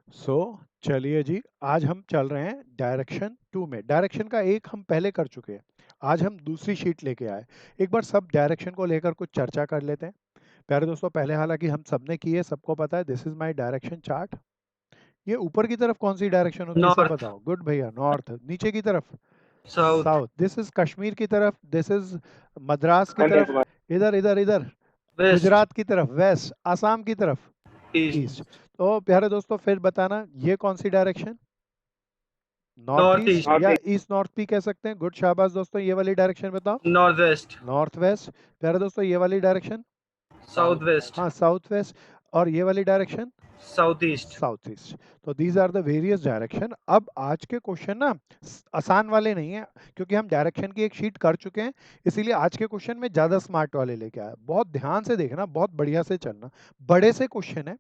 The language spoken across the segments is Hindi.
चलिए जी, आज हम चल रहे हैं डायरेक्शन 2 में। डायरेक्शन का एक हम पहले कर चुके हैं। आज हम दूसरी शीट लेके आए। एक बार सब डायरेक्शन को लेकर कुछ चर्चा कर लेते हैं। प्यारे दोस्तों, पहले हालांकि हम सबने की है, सबको पता है this is my direction chart. ये ऊपर की तरफ कौन सी डायरेक्शन होती है, सब नॉर्थ, बताओ। गुड भैया, नॉर्थ। नीचे की तरफ south, south. This is Kashmir की तरफ, दिस इज मद्रास की तरफ। इधर इधर इधर वेस्ट, गुजरात की तरफ वेस्ट, आसाम की तरफ ईस्ट, ईस्ट। तो प्यारे दोस्तों फिर बताना ये कौन सी direction, north north east east, या ईस्ट नॉर्थ भी कह सकते हैं। गुड, शाबाश दोस्तों, ये वाली डायरेक्शन बताओ। North west, north west. प्यारे दोस्तों ये वाली डायरेक्शन साउथ। साउथ वेस्ट, हाँ, साउथ वेस्ट। और ये वाली direction south east. South east. तो these are the various direction. अब आज के क्वेश्चन ना आसान वाले नहीं है, क्योंकि हम डायरेक्शन की एक शीट कर चुके हैं। इसीलिए आज के क्वेश्चन में ज्यादा स्मार्ट वाले लेके आया। बहुत ध्यान से देखना, बहुत बढ़िया से चलना। बड़े से क्वेश्चन है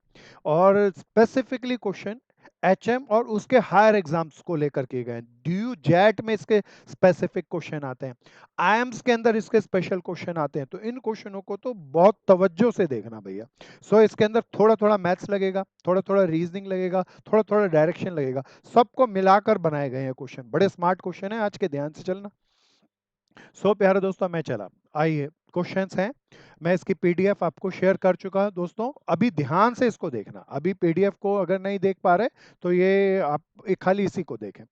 और स्पेसिफिकली क्वेश्चन एचएम और उसके हायर एग्जाम्स को लेकर किए गए हैं। ड्यू जेट में इसके स्पेसिफिक क्वेश्चन आते हैं, आईएम्स के अंदर इसके स्पेशल क्वेश्चन आते हैं। तो इन क्वेश्चनों को तो बहुत तवज्जो से देखना भैया। इसके अंदर थोड़ा थोड़ा मैथ्स लगेगा, थोड़ा थोड़ा रीजनिंग लगेगा, थोड़ा थोड़ा डायरेक्शन लगेगा। सबको मिलाकर बनाए गए हैं क्वेश्चन। बड़े स्मार्ट क्वेश्चन है आज के, ध्यान से चलना। प्यारे दोस्तों, मैं चला। आइए, क्वेश्चंस हैं। मैं इसकी पीडीएफ आपको शेयर कर चुका हूं दोस्तों। अभी ध्यान से इसको देखना। अभी पीडीएफ को अगर नहीं देख पा रहे तो ये आप एक खाली इसी को देखें।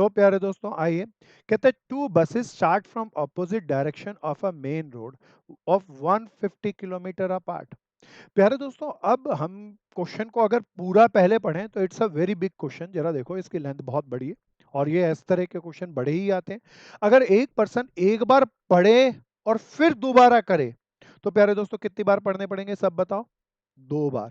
प्यारे दोस्तों, आइए। कहते हैं to buses start from opposite direction of a main road of 150 kilometre apart. प्यारे दोस्तों, अब हम क्वेश्चन को अगर पूरा पहले पढ़ें तो it's a very big question. जरा देखो, इसकी लेंथ बहुत बड़ी है और ये इस तरह के क्वेश्चन बड़े ही आते हैं। अगर एक पर्सन एक बार पढ़े और फिर दोबारा करे तो प्यारे दोस्तों कितनी बार पढ़ने पड़ेंगे, सब बताओ। 2 बार।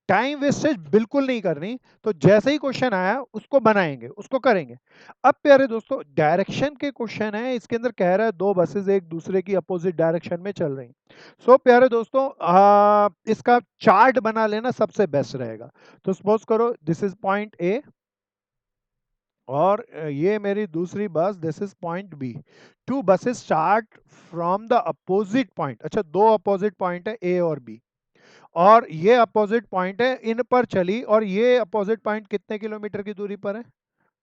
टाइम वेस्टेज बिल्कुल नहीं करनी। तो जैसे ही क्वेश्चन आया उसको बनाएंगे, उसको करेंगे। अब प्यारे दोस्तों, डायरेक्शन के क्वेश्चन है, इसके अंदर कह रहा है दो बसेस एक दूसरे की अपोजिट डायरेक्शन में चल रही। प्यारे दोस्तों, इसका चार्ट बना लेना सबसे बेस्ट रहेगा। तो सपोज करो दिस इज पॉइंट ए और ये मेरी दूसरी bus, this is point B. Two buses start from the opposite point. अच्छा, दो अपोजिट पॉइंट है ए और बी, और ये अपोजिट पॉइंट है, इन पर चली। और ये अपोजिट पॉइंट कितने किलोमीटर की दूरी पर है,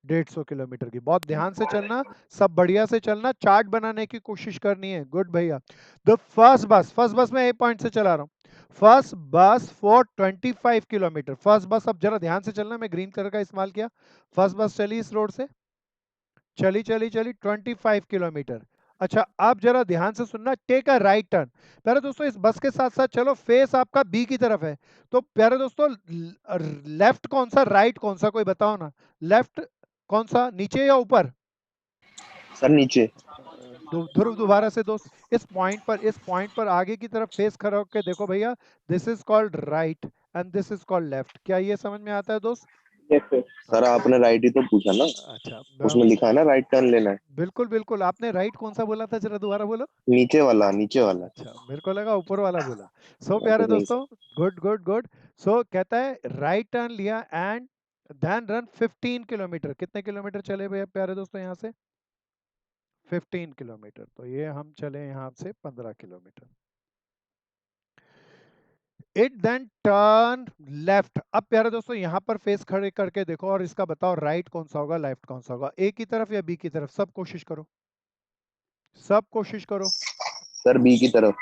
150 किलोमीटर की। बहुत ध्यान से चलना, सब बढ़िया से चलना, चार्ट बनाने की कोशिश करनी है। गुड भैया। द फर्स्ट बस मैं ए पॉइंट से चला रहा हूँ। फर्स्ट बस फॉर 25 किलोमीटर। फर्स्ट बस, अब जरा ध्यान से चलना, मैं ग्रीन कलर का इस्तेमाल किया। फर्स्ट बस चली इस रोड से, चली चली चली 25 किलोमीटर। अच्छा, अब जरा ध्यान से सुनना, टेक अ राइट टर्न। प्यारे दोस्तों, इस बस के साथ साथ चलो, फेस आपका बी की तरफ है। तो प्यारे दोस्तों, लेफ्ट कौन सा, राइट कौन सा, कोई बताओ ना। लेफ्ट कौन सा, नीचे या ऊपर? सर नीचे। ध्रुव, दोबारा से दोस्त। इस पॉइंट पर आगे की तरफ फेस खड़ा होकर देखो भैया। This is called right and this is called left. क्या ये समझ में आता है दोस्त? Yes sir. सर हाँ। आपने राइट ही तो पूछा ना, अच्छा, उसमें लिखा है ना राइट टर्न लेना है। बिल्कुल बिल्कुल। आपने राइट कौन सा बोला था, जरा दोबारा बोलो। नीचे वाला, नीचे वाला। अच्छा, मेरे को लगा ऊपर वाला बोला। तो प्यारे नहीं दोस्तों, सर। Good good good. कहता है राइट टर्न लिया एंड देन रन 15 किलोमीटर। कितने किलोमीटर चले भैया प्यारे दोस्तों यहाँ से? 15 किलोमीटर। तो ये हम चले यहाँ से 15 kilometre. It then turn left. अब प्यारे दोस्तों, यहाँ पर फेस खड़े करके देखो और इसका बताओ राइट कौन सा होगा, लेफ्ट कौन सा होगा। ए की तरफ या बी की तरफ, सब कोशिश करो, सब कोशिश करो। सर बी की तरफ।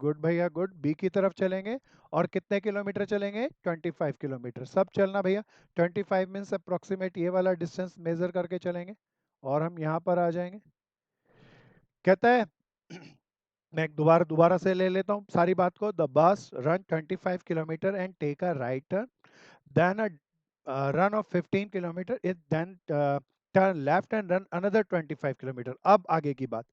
गुड भैया, गुड। बी की तरफ चलेंगे और कितने किलोमीटर चलेंगे? 25 किलोमीटर। सब चलना भैया। 25 मीन्स अप्रोक्सीमेट ये वाला डिस्टेंस मेजर करके चलेंगे और हम यहाँ पर आ जाएंगे। कहता है मैं दोबारा दोबारा से ले लेता हूँ सारी बात को। The bus run 25 kilometre and take a right turn, then a run of 15 kilometre, it then turn left and run another 25 kilometre. अब आगे की बात,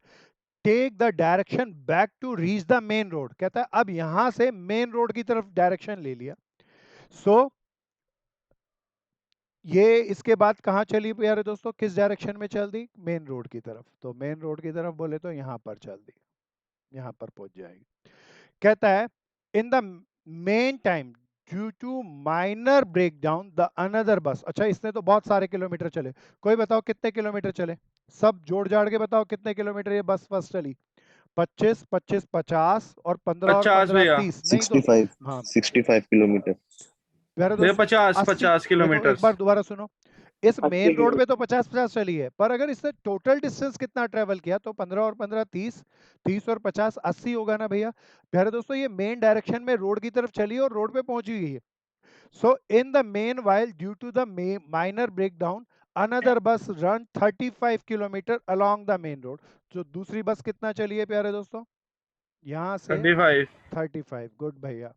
take the direction back to reach the main road. कहता है अब यहां से मेन रोड की तरफ डायरेक्शन ले लिया। सो ये इसके बाद कहां चली प्यारे दोस्तों, किस डायरेक्शन में चल दी? मेन रोड की तरफ। तो मेन रोड की तरफ बोले तो यहां पर चल दी, यहां पर पहुंच जाएगी। कहता है in the meantime due to minor breakdown the another bus. अच्छा, इसने तो बहुत सारे किलोमीटर चले। कोई बताओ कितने किलोमीटर चले, सब जोड़ जाड़ के बताओ कितने किलोमीटर ये बस बस चली। 25 25 50 और 15 और 50 15 भैया, 30, नहीं तो 65। हाँ 65 किलोमीटर। प्यारे भैया दोस्तों 50 80 50 देखो एक किलोमीटर। बार दोबारा सुनो, इस 80 मेन रोड पे किलोमीटर। तो 50-50 चली है, पर अगर इससे टोटल डिस्टेंस कितना ट्रेवल किया तो 15 और 15 30, 30 और 50 80 होगा ना भैया। प्यारे दोस्तों ये मेन डायरेक्शन में रोड की तरफ चली है और रोड पे पहुंची गई है। So in the meanwhile due to the minor breakdown another bus run 35 kilometer along the main road. जो दूसरी बस कितना चली है प्यारे दोस्तों, यहाँ से 35। 35। गुड भैया।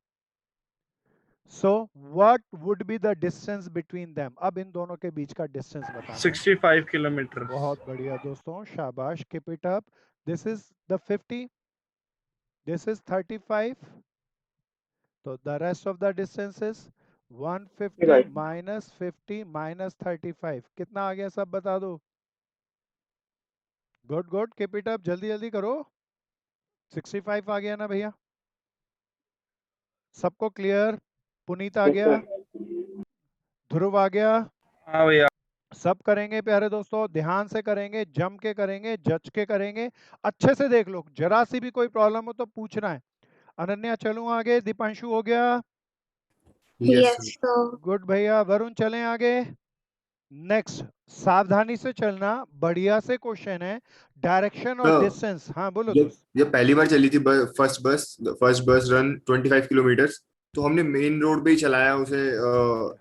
So what would be the distance between them, अब इन दोनों के बीच का डिस्टेंस बताना है। 65 किलोमीटर। बहुत बढ़िया दोस्तों, शाबाश, keep it up. This is the 50, this is 35, तो the rest of the distance is 150 भाई माइनस 50 माइनस 35, कितना आ गया सब बता दो। Good good, keep it up, जल्दी जल्दी करो। 65 आ गया ना भैया, सबको क्लियर? पुनीत आ यस गया, सर। ध्रुव आ गया, हाँ भैया। सब करेंगे प्यारे दोस्तों, ध्यान से करेंगे, जम के करेंगे, जच के करेंगे, अच्छे से देख लो, जरा सी भी कोई प्रॉब्लम हो तो पूछना है। अनन्या चलूं आगे, दीपांशु हो गया, yes Yes, sir. sir. Good भैया, वरुण चलें आगे। नेक्स्ट, सावधानी से चलना, बढ़िया से क्वेश्चन है, डायरेक्शन और सर डिस्टेंस। हाँ बोलो जब दोस्त। जब पहली बार चली थी फर्स्ट बस रन 25 किलोमीटर, तो हमने मेन रोड पे ही चलाया उसे,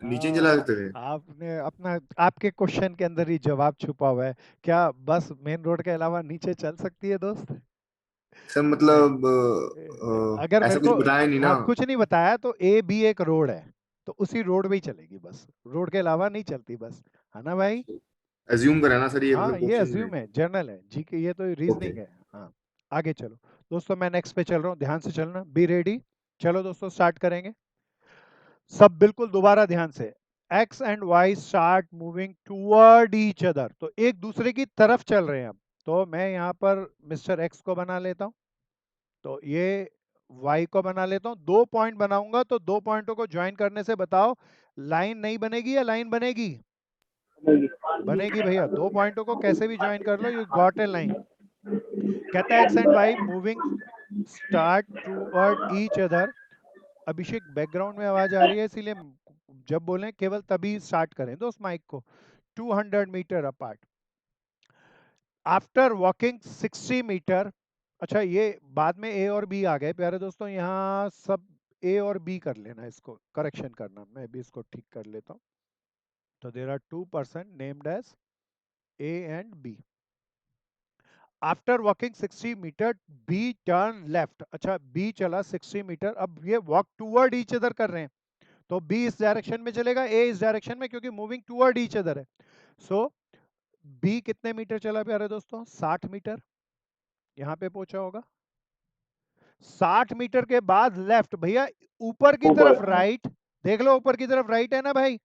नीचे नहीं चला हाँ, सकते थे? आपने अपना, आपके क्वेश्चन के अंदर ही जवाब छुपा हुआ है, क्या बस मेन रोड के अलावा नीचे चल सकती है दोस्त? सर नहीं, मतलब अगर मेरे ऐसा कुछ को, बताया नहीं ना। हाँ कुछ नहीं बताया तो ए बी एक रोड है, तो उसी रोड पे ही चलेगी बस, रोड के अलावा नहीं चलती बस, है ना भाई? अज्यूम करा ना सर, ये हाँ मतलब ये क्वेश्चन में। अज्यूम है, जर्नल है जी के, ये तो ओके। रीजनिंग है। हाँ आगे चलो दोस्तों, मैं नेक्स्ट पे चल रहा हूँ, ध्यान से चलना, बी रेडी। चलो दोस्तों स्टार्ट करेंगे, सब बिल्कुल दोबारा ध्यान से। X and Y start moving toward each other, तो एक दूसरे की तरफ चल रहे हैं अब। तो मैं यहाँ पर मिस्टर एक्स को बना लेता हूँ, तो ये वाई को बना लेता हूँ, 2 पॉइंट बनाऊंगा, तो 2 पॉइंटों को ज्वाइन करने से बताओ लाइन नहीं बनेगी या लाइन बनेगी? बनेगी भैया, 2 पॉइंटों को कैसे भी ज्वाइन कर लो, यू गॉट ए लाइन। कहता है X and Y moving start toward each other. Abhishek background में आवाज आ रही है, इसीलिए जब बोलें केवल तभी स्टार्ट करें दोस्त माइक को। 200 metre apart, after walking 60 metre. अच्छा ये बाद में ए और बी आ गए प्यारे दोस्तों, यहाँ सब ए और बी कर लेना, इसको करेक्शन करना, मैं भी इसको ठीक कर लेता हूँ। तो there are 2% named as A and B. After walking 60 metre B turn left, अच्छा बी चला 60 मीटर, अब ये वॉक टूवर्ड ईच अदर कर रहे हैं, तो बी इस डायरेक्शन में चलेगा, ए इस डायरेक्शन में, क्योंकि मूविंग टूवर्ड ईच अदर है। सो बी कितने मीटर चला प्यारे दोस्तों, 60 मीटर, यहां पे पहुंचा होगा। 60 मीटर के बाद लेफ्ट भैया, ऊपर की तरफ ऊपर। राइट, देख लो ऊपर की तरफ राइट है ना भाई,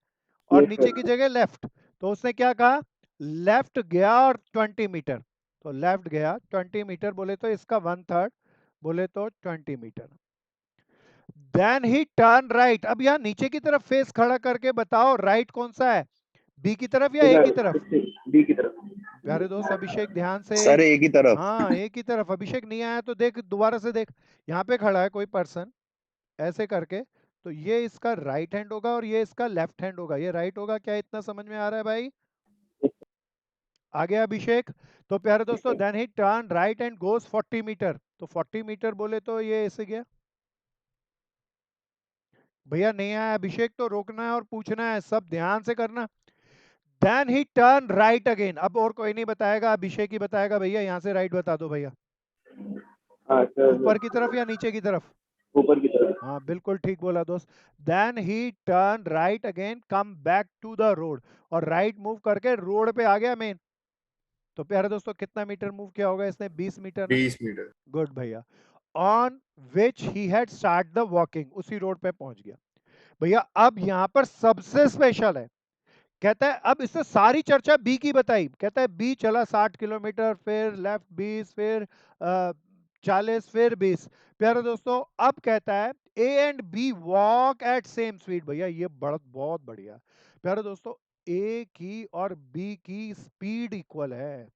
और यस नीचे सर। की जगह लेफ्ट। तो उसने क्या कहा, लेफ्ट गया और 20 मीटर, तो लेफ्ट गया 20 मीटर, बोले तो इसका 1/3, बोले तो 20 metre. Then he turn right, अब यहाँ नीचे की तरफ फेस खड़ा करके बताओ राइट कौन सा है, बी की तरफ या ए की तरफ? बी की तरफ। प्यारे दोस्त अभिषेक ध्यान से, सर एक ही तरफ। हाँ ए की तरफ। अभिषेक नहीं आया तो देख दोबारा से देख, यहाँ पे खड़ा है कोई पर्सन ऐसे करके, तो ये इसका राइट हैंड होगा और ये इसका लेफ्ट हैंड होगा, ये राइट होगा, क्या इतना समझ में आ रहा है भाई? आ गया अभिषेक? तो प्यारे दोस्तों then he turn right and goes 40 metre, तो 40 मीटर बोले तो ये ऐसे गया। भैया नहीं आया अभिषेक तो रोकना है और पूछना है, सब ध्यान से करना। Then he turn right again, अब और कोई नहीं बताएगा, अभिषेक ही बताएगा, भैया यहाँ से राइट बता दो भैया। हाँ ऊपर सर। की तरफ या नीचे की तरफ? ऊपर की तरफ। हाँ बिल्कुल ठीक बोला दोस्त। Then he turn right again come back to the road, और राइट मूव करके रोड पे आ गया मेन। तो प्यारे दोस्तों कितना मीटर मूव किया होगा इसने, 20 मीटर ना? 20 मीटर। गुड भैया। On which he had start the walking, उसी रोड पे पहुंच गया भैया। अब यहाँ पर सबसे स्पेशल है, कहता है अब इससे सारी चर्चा बी की बताई, कहता है बी चला 60 किलोमीटर, फिर लेफ्ट 20, फिर 40, फिर 20। प्यारे दोस्तों अब कहता है A and B walk at same speed, भैया ये बहुत बढ़िया। प्यारे दोस्तों ए की और बी की स्पीड इक्वल है,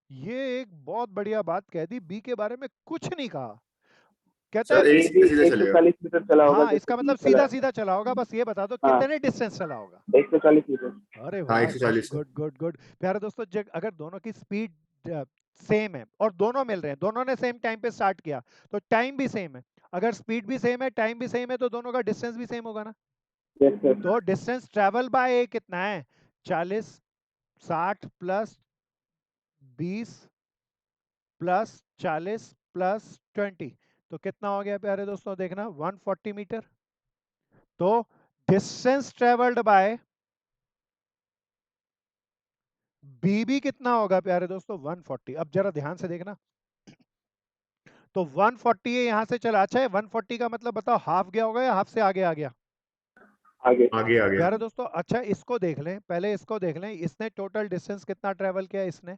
ये एक बहुत बढ़िया बात कह दी, बी के बारे में कुछ नहीं कहा। कहता है सर एक सीधा सीधा चलेगा 140 मीटर चला होगा। हाँ, जैसे इसका बी मतलब चला सीधा है। सीधा चला होगा। बस ये बता दो हाँ। कितने डिस्टेंस चला होगा। 140 मीटर। अरे हाँ वाह, 140 सर। Good good good. प्यारे दोस्तों, अगर दोनों की स्पीड सेम है और दोनों मिल रहे हैं, दोनों ने सेम टाइम पे स्टार्ट किया, तो टाइम भी सेम है। अगर स्पीड भी सेम है, टाइम भी सेम है, तो दोनों का डिस्टेंस भी सेम होगा ना। Yes sir. तो डिस्टेंस ट्रेवल बाय कितना है? 40, 60 प्लस 20 प्लस 40 प्लस 20, तो कितना हो गया प्यारे दोस्तों? देखना, 140 मीटर। तो डिस्टेंस ट्रेवल्ड बाय बीबी कितना होगा प्यारे दोस्तों? 140। अब जरा ध्यान से देखना, तो 140 है, यहां से चला। अच्छा है, 140 का मतलब बताओ, हाफ गया होगा या हाफ से आगे आ गया? आगे। आगे आ गया। प्यारे दोस्तों, अच्छा इसको देख लें, पहले इसको देख लें। इसने टोटल डिस्टेंस कितना ट्रेवल किया? इसने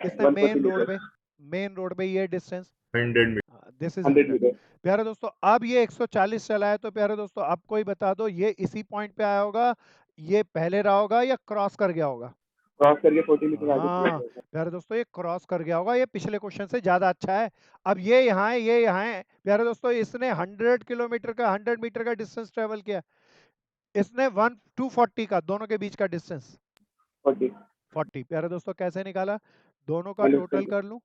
140 मीटर। मेन रोड पे ये distance, 100 metre. This is 100 100। Metre. प्यारे दोस्तों, अब ये 140 चला है, तो प्यारे दोस्तों अब कोई बता दो, ये इसी पॉइंट पे आया होगा, ये पहले रहा होगा या क्रॉस कर गया होगा? क्रॉस करके 40 मीटर आगे चला हाँ जाएगा। प्यारे दोस्तों, ये क्रॉस कर गया होगा। ये पिछले क्वेश्चन से ज्यादा अच्छा है। अब ये यहाँ है, ये यहाँ है। प्यारे दोस्तों, इसने 100 किलोमीटर का, 100 मीटर का डिस्टेंस ट्रेवल किया। इसने 240 का, दोनों के बीच का डिस्टेंस 40। 40। प्यारे दोस्तों, कैसे निकाला? दोनों का माइनस टोटल कर कर लूं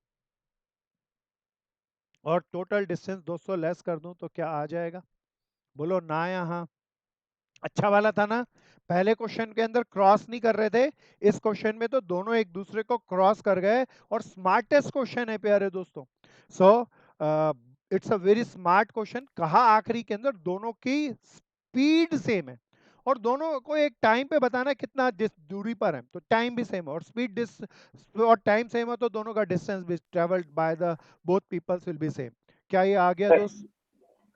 और टोटल डिस्टेंस 200 लेस कर दूं, तो क्या आ जाएगा? बोलो ना या हाँ। अच्छा वाला था ना? पहले क्वेश्चन के अंदर क्रॉस नहीं कर रहे थे, इस क्वेश्चन में तो दोनों एक दूसरे को क्रॉस कर गए, और स्मार्टेस्ट क्वेश्चन है प्यारे दोस्तों। So it's a very smart question. कहा आखिरी के अंदर दोनों की स्पीड सेम है, और दोनों को एक टाइम पे बताना है कितना दूरी पर है, तो टाइम भी सेम है, और स्पीड और टाइम सेम है, तो दोनों का डिस्टेंस भी travelled by the both peoples will be same. क्या ये आ गया दोस्त?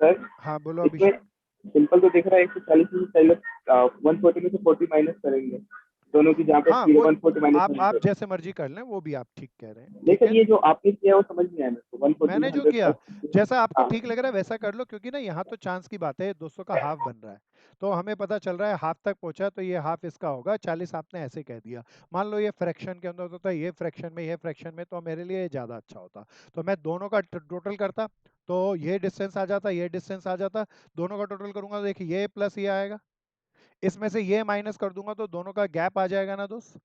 सर हाँ बोलो इसमें अभिषेक। सिंपल तो दिख रहा है 140 में से पहले 140 में से 40 माइनस करेंगे। दोनों की जहाँ पे हाँ स्पीड है वो 140 माइनस आप होनी चाहिए। जैसे मर्जी कर लें, वो भी आप ठीक कह रहे हैं, नहीं ठीक सर, है। ये जो आपने किया है वो समझ नहीं आया मेरे को। 140 में मैंने जो 100 किया, जैसा आपको हाँ। ठीक लग रहा है वैसा कर लो, क्योंकि ना यहाँ तो चांस की बात है, 200 का हाफ बन रहा है, तो हमें पता चल रहा है हाफ तक पहुंचा, तो ये हाफ इसका होगा 40। आपने ऐसे कह दिया, मान लो ये फ्रैक्शन के अंदर होता, ये फ्रैक्शन में, ये फ्रैक्शन में, तो मेरे लिए ज़्यादा अच्छा होता। तो मैं दोनों का टोटल करता, तो ये डिस्टेंस आ जाता, ये डिस्टेंस आ जाता। दोनों का टोटल करूंगा तो देखिए, ये प्लस ये आएगा, इसमें से ये माइनस कर दूंगा, तो दोनों का गैप आ जाएगा ना दोस्त,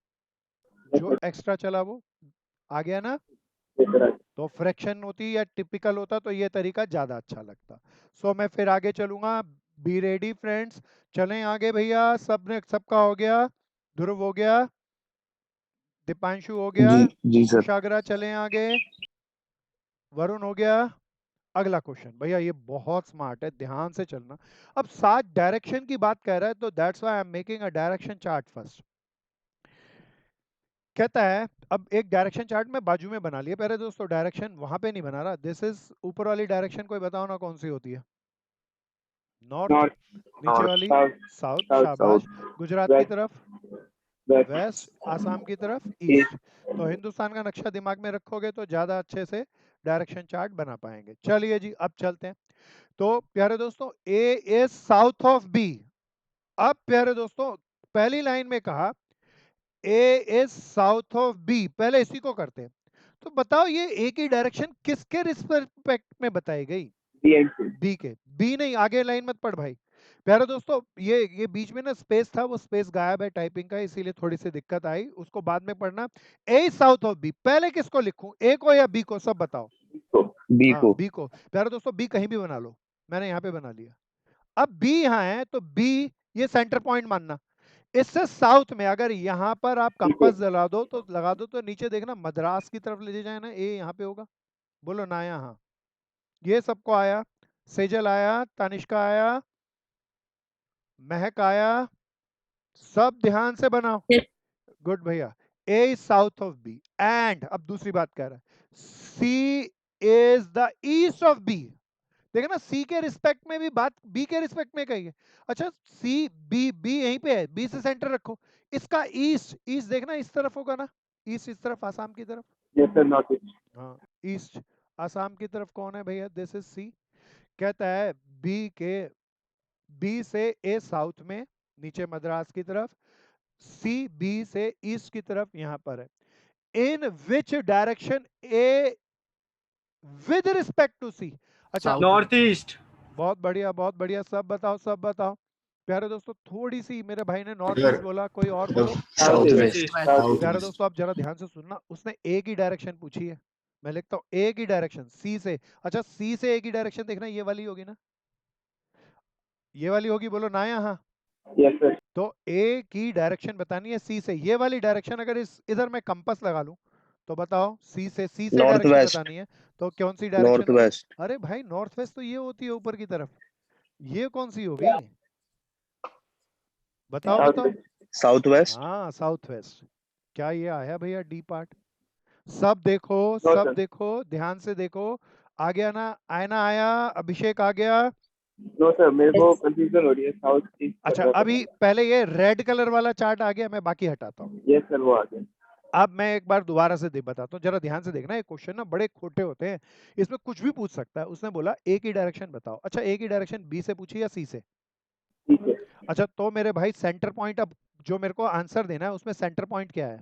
जो एक्स्ट्रा चला वो आ गया ना। तो फ्रैक्शन होती या टिपिकल होता, तो ये तरीका ज्यादा अच्छा लगता। सो मैं फिर आगे चलूंगा। बी रेडी फ्रेंड्स, चलें आगे भैया। सबने, सबका हो गया, ध्रुव हो गया, दीपांशु हो गया, जी जी सर। कुशाग्रा, चलें आगे, वरुण हो गया। अगला क्वेश्चन भैया, ये बहुत स्मार्ट है, ध्यान से चलना। अब 7 डायरेक्शन की बात कर रहा है, तो that's why I am making a direction chart first. कहता है, अब एक डायरेक्शन चार्ट में बाजू में बना लिया। पहले दोस्तों डायरेक्शन वहां पे नहीं बना रहा, दिस इज ऊपर वाली डायरेक्शन, कोई बताओ ना कौन सी होती है? नॉर्थ। नॉर्थ। नीचे वाली? साउथ। South, south. शाबाश। साउथ। गुजरात की वेस्ट। तरफ? वेस्ट। वेस्ट। आसाम की तरफ? ईस्ट। ईस्ट। तो हिंदुस्तान का नक्शा दिमाग में रखोगे तो ज्यादा अच्छे से डायरेक्शन चार्ट बना पाएंगे। चलिए जी, अब चलते हैं। तो प्यारे दोस्तों, ए इज साउथ ऑफ बी। अब प्यारे दोस्तों, पहली लाइन में कहा ए इज साउथ ऑफ बी, पहले इसी को करते हैं। तो बताओ, ये ए की डायरेक्शन किसके रिस्पेक्ट में बताई गई? B and C. बी के। बी नहीं, आगे लाइन मत पढ़ भाई। प्यारे दोस्तों, ये बीच में ना स्पेस था, वो स्पेस गायब है टाइपिंग का, इसीलिए थोड़ी सी दिक्कत आई, उसको बाद में पढ़ना। ए साउथ ऑफ बी, पहले किसको लिखूं, ए को या बी को? सब बताओ। बी हाँ को। बी को। प्यारे दोस्तों, बी कहीं भी बना लो, मैंने यहाँ पे बना लिया। अब बी यहाँ है, तो बी ये सेंटर पॉइंट मानना। इससे साउथ में अगर यहाँ पर आप कंपास जला दो, तो लगा दो, तो नीचे देखना मद्रास की तरफ ले जाए ना, ए यहाँ पे होगा। बोलो ना यहाँ। ये सबको आया, सेजल आया, तनिष्का आया, महक आया, सब ध्यान से बनाओ। गुड भैया। A is south of B, and अब दूसरी बात कह रहा है, C is the east of B. देखो ना, सी के रिस्पेक्ट में भी बात बी के रिस्पेक्ट में कही है। अच्छा, सी बी, बी यहीं पे है, बी से सेंटर रखो। इसका ईस्ट, ईस्ट देखना इस तरफ होगा ना, ईस्ट इस तरफ, आसाम की तरफ। Yes sir, north east. हाँ, ईस्ट आसाम की तरफ कौन है भैया? This is C. कहता है बी के, बी से ए साउथ में, नीचे मद्रास की तरफ, सी बी से ईस्ट की तरफ, यहां पर है। In which direction A with respect to C. अच्छा नॉर्थ ईस्ट। बहुत बढ़िया, सब बताओ प्यारे दोस्तों। थोड़ी सी मेरे भाई ने नॉर्थ अगर ईस्ट बोला, कोई और बोलो। South west. ईस्ट। प्यारे दोस्तों आप जरा ध्यान से सुनना, उसने एक ही डायरेक्शन पूछी है, मैं लिखता हूँ एक ही डायरेक्शन सी से। अच्छा सी से एक ही डायरेक्शन देखना, ये वाली होगी ना, ये वाली होगी, बोलो ना यहाँ। Yes sir. तो एक ही डायरेक्शन बतानी है सी से, ये वाली डायरेक्शन अगर इस इधर मैं कंपास लगा लूं तो बताओ सी से नॉर्थ डायरेक्शन वेस्ट। बतानी है तो कौन सी डायरेक्शन नॉर्थ होगी? वेस्ट। अरे भाई नॉर्थ वेस्ट तो ये होती है ऊपर की तरफ, ये कौन सी होगी? बताओ साउथ बताओ। ईस्ट। South west. हाँ साउथ वेस्ट। क्या ये आया भैया डी पार्ट? सब देखो, नो सब सर। देखो, ध्यान से देखो। आ गया ना, आयना आया, अभिषेक आ गया। नो सर, मेरे को कंफ्यूजन हो रही है, साउथ ईस्ट कर अच्छा रहा था अभी मैं। पहले ये रेड कलर वाला चार्ट आ गया, मैं बाकी हटाता हूँ। यस सर, वो आ गया। अब मैं एक बार दोबारा से बताता हूँ, जरा ध्यान से देखना, ये क्वेश्चन ना बड़े खोटे होते हैं, इसमें कुछ भी पूछ सकता है। उसने बोला एक ही डायरेक्शन बताओ। अच्छा एक ही डायरेक्शन बी से पूछी या सी से? ठीक है। अच्छा तो मेरे भाई सेंटर पॉइंट, अब जो मेरे को आंसर देना है उसमें सेंटर पॉइंट क्या है?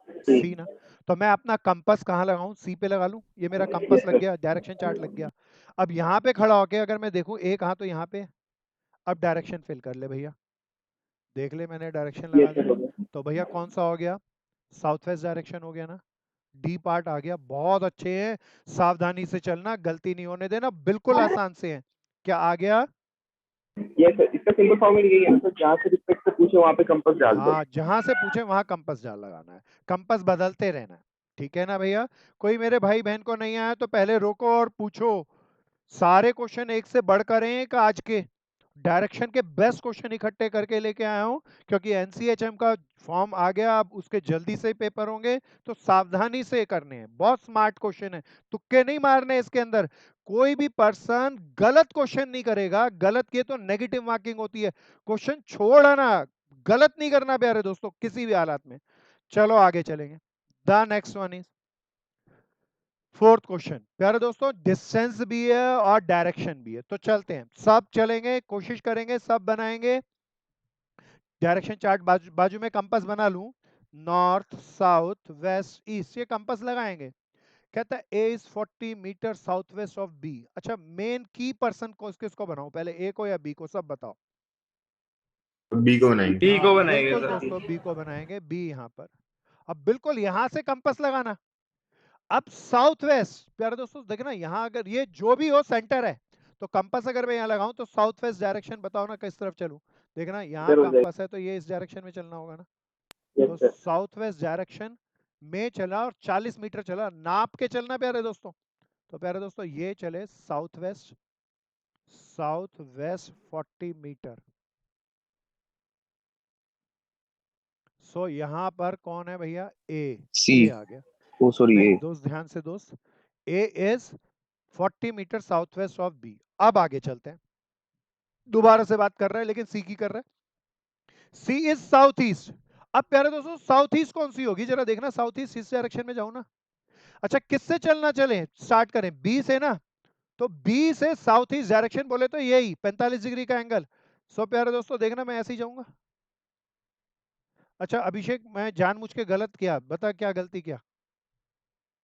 ठीक। सी ना। तो मैं अपना कंपास कहाँ लगाऊं? सी पे लगा लूं, ये मेरा कंपास यस लग सर। गया, डायरेक्शन चार्ट लग गया। अब यहाँ पे खड़ा होके अगर मैं देखूं एक हाथ तो यहाँ पे, अब डायरेक्शन फिल कर ले भैया, देख ले मैंने डायरेक्शन लगा यस दी। सर, हो गया। तो भैया कौन सा हो गया? साउथ वेस्ट डायरेक्शन हो गया ना, डी पार्ट आ गया। बहुत अच्छे हैं, सावधानी से चलना, गलती नहीं होने देना, बिल्कुल आसान से है। क्या आ गया? यस सर, इसका सिंपल फॉर्मूला यही है ना सर, जहाँ से रिस्पेक्ट से पूछे वहाँ पे कंपास डाल दो। हाँ जहां से पूछे वहां कंपास डाल लगाना है, कंपास बदलते रहना है, ठीक है ना भैया? कोई मेरे भाई बहन को नहीं आया तो पहले रोको और पूछो। सारे क्वेश्चन एक से बढ़कर एक आज के डायरेक्शन के बेस्ट क्वेश्चन इकट्ठे करके लेके आया हूं, क्योंकि एनसीएचएम का फॉर्म आ गया, अब उसके जल्दी से पेपर होंगे, तो सावधानी से करने हैं। बहुत स्मार्ट क्वेश्चन है, तुक्के नहीं मारने इसके अंदर। कोई भी पर्सन गलत क्वेश्चन नहीं करेगा, गलत किए तो नेगेटिव मार्किंग होती है। क्वेश्चन छोड़ आना, गलत नहीं करना प्यारे दोस्तों किसी भी हालात में। चलो आगे चलेंगे। The next one is fourth question. प्यारे दोस्तों डिस्टेंस भी है और डायरेक्शन भी है, तो चलते हैं, सब चलेंगे, कोशिश करेंगे, सब बनाएंगे। डायरेक्शन चार्ट बाजू बाजू में कंपास बना लूं, नॉर्थ साउथ वेस्ट ईस्ट, ये कंपास लगाएंगे। कहता है A is 40 meter south west of B. अच्छा मेन की पर्सन को किसको बनाऊं पहले, ए को या बी को? सब बताओ। बी को बनाएंगे। बी को बनाएंगे बिल्कुल सर। दोस्तों बी को बनाएंगे, बी यहाँ पर। अब बिल्कुल यहां से कंपास लगाना। अब साउथ वेस्ट, प्यारे दोस्तों देखना, यहाँ अगर ये जो भी हो सेंटर है, तो कंपास अगर मैं यहाँ लगाऊं तो साउथ वेस्ट डायरेक्शन बताओ ना किस तरफ चलूं? देखना यहाँ इधर हो जाएगा। कंपास है तो ये इस डायरेक्शन में चलना होगा ना, यस तो सर। साउथ वेस्ट डायरेक्शन में चला और 40 मीटर चला, नाप के चलना प्यारे दोस्तों। तो प्यारे दोस्तों ये चले साउथ वेस्ट 40 मीटर। सो यहाँ पर कौन है भैया? ए। सी। ए आ गया। ओ सॉरी नहीं ए। दोस्त ध्यान से दोस्त, A is 40 meter south west of B. अब आगे चलते हैं, दोबारा से बात कर रहे हैं लेकिन सी की कर रहे हैं। सी इज साउथ ईस्ट। अब प्यारे दोस्तों साउथ ईस्ट कौन सी होगी जरा देखना, साउथ ईस्ट इस डायरेक्शन में जाऊं ना। अच्छा किससे चलना, चले स्टार्ट करें बी से ना, तो बी से साउथ ईस्ट डायरेक्शन बोले तो यही 45 डिग्री का एंगल। सो प्यारे दोस्तों देखना मैं ऐसे ही जाऊंगा। अच्छा अभिषेक मैं जानबूझ के गलत किया, बता क्या गलती किया?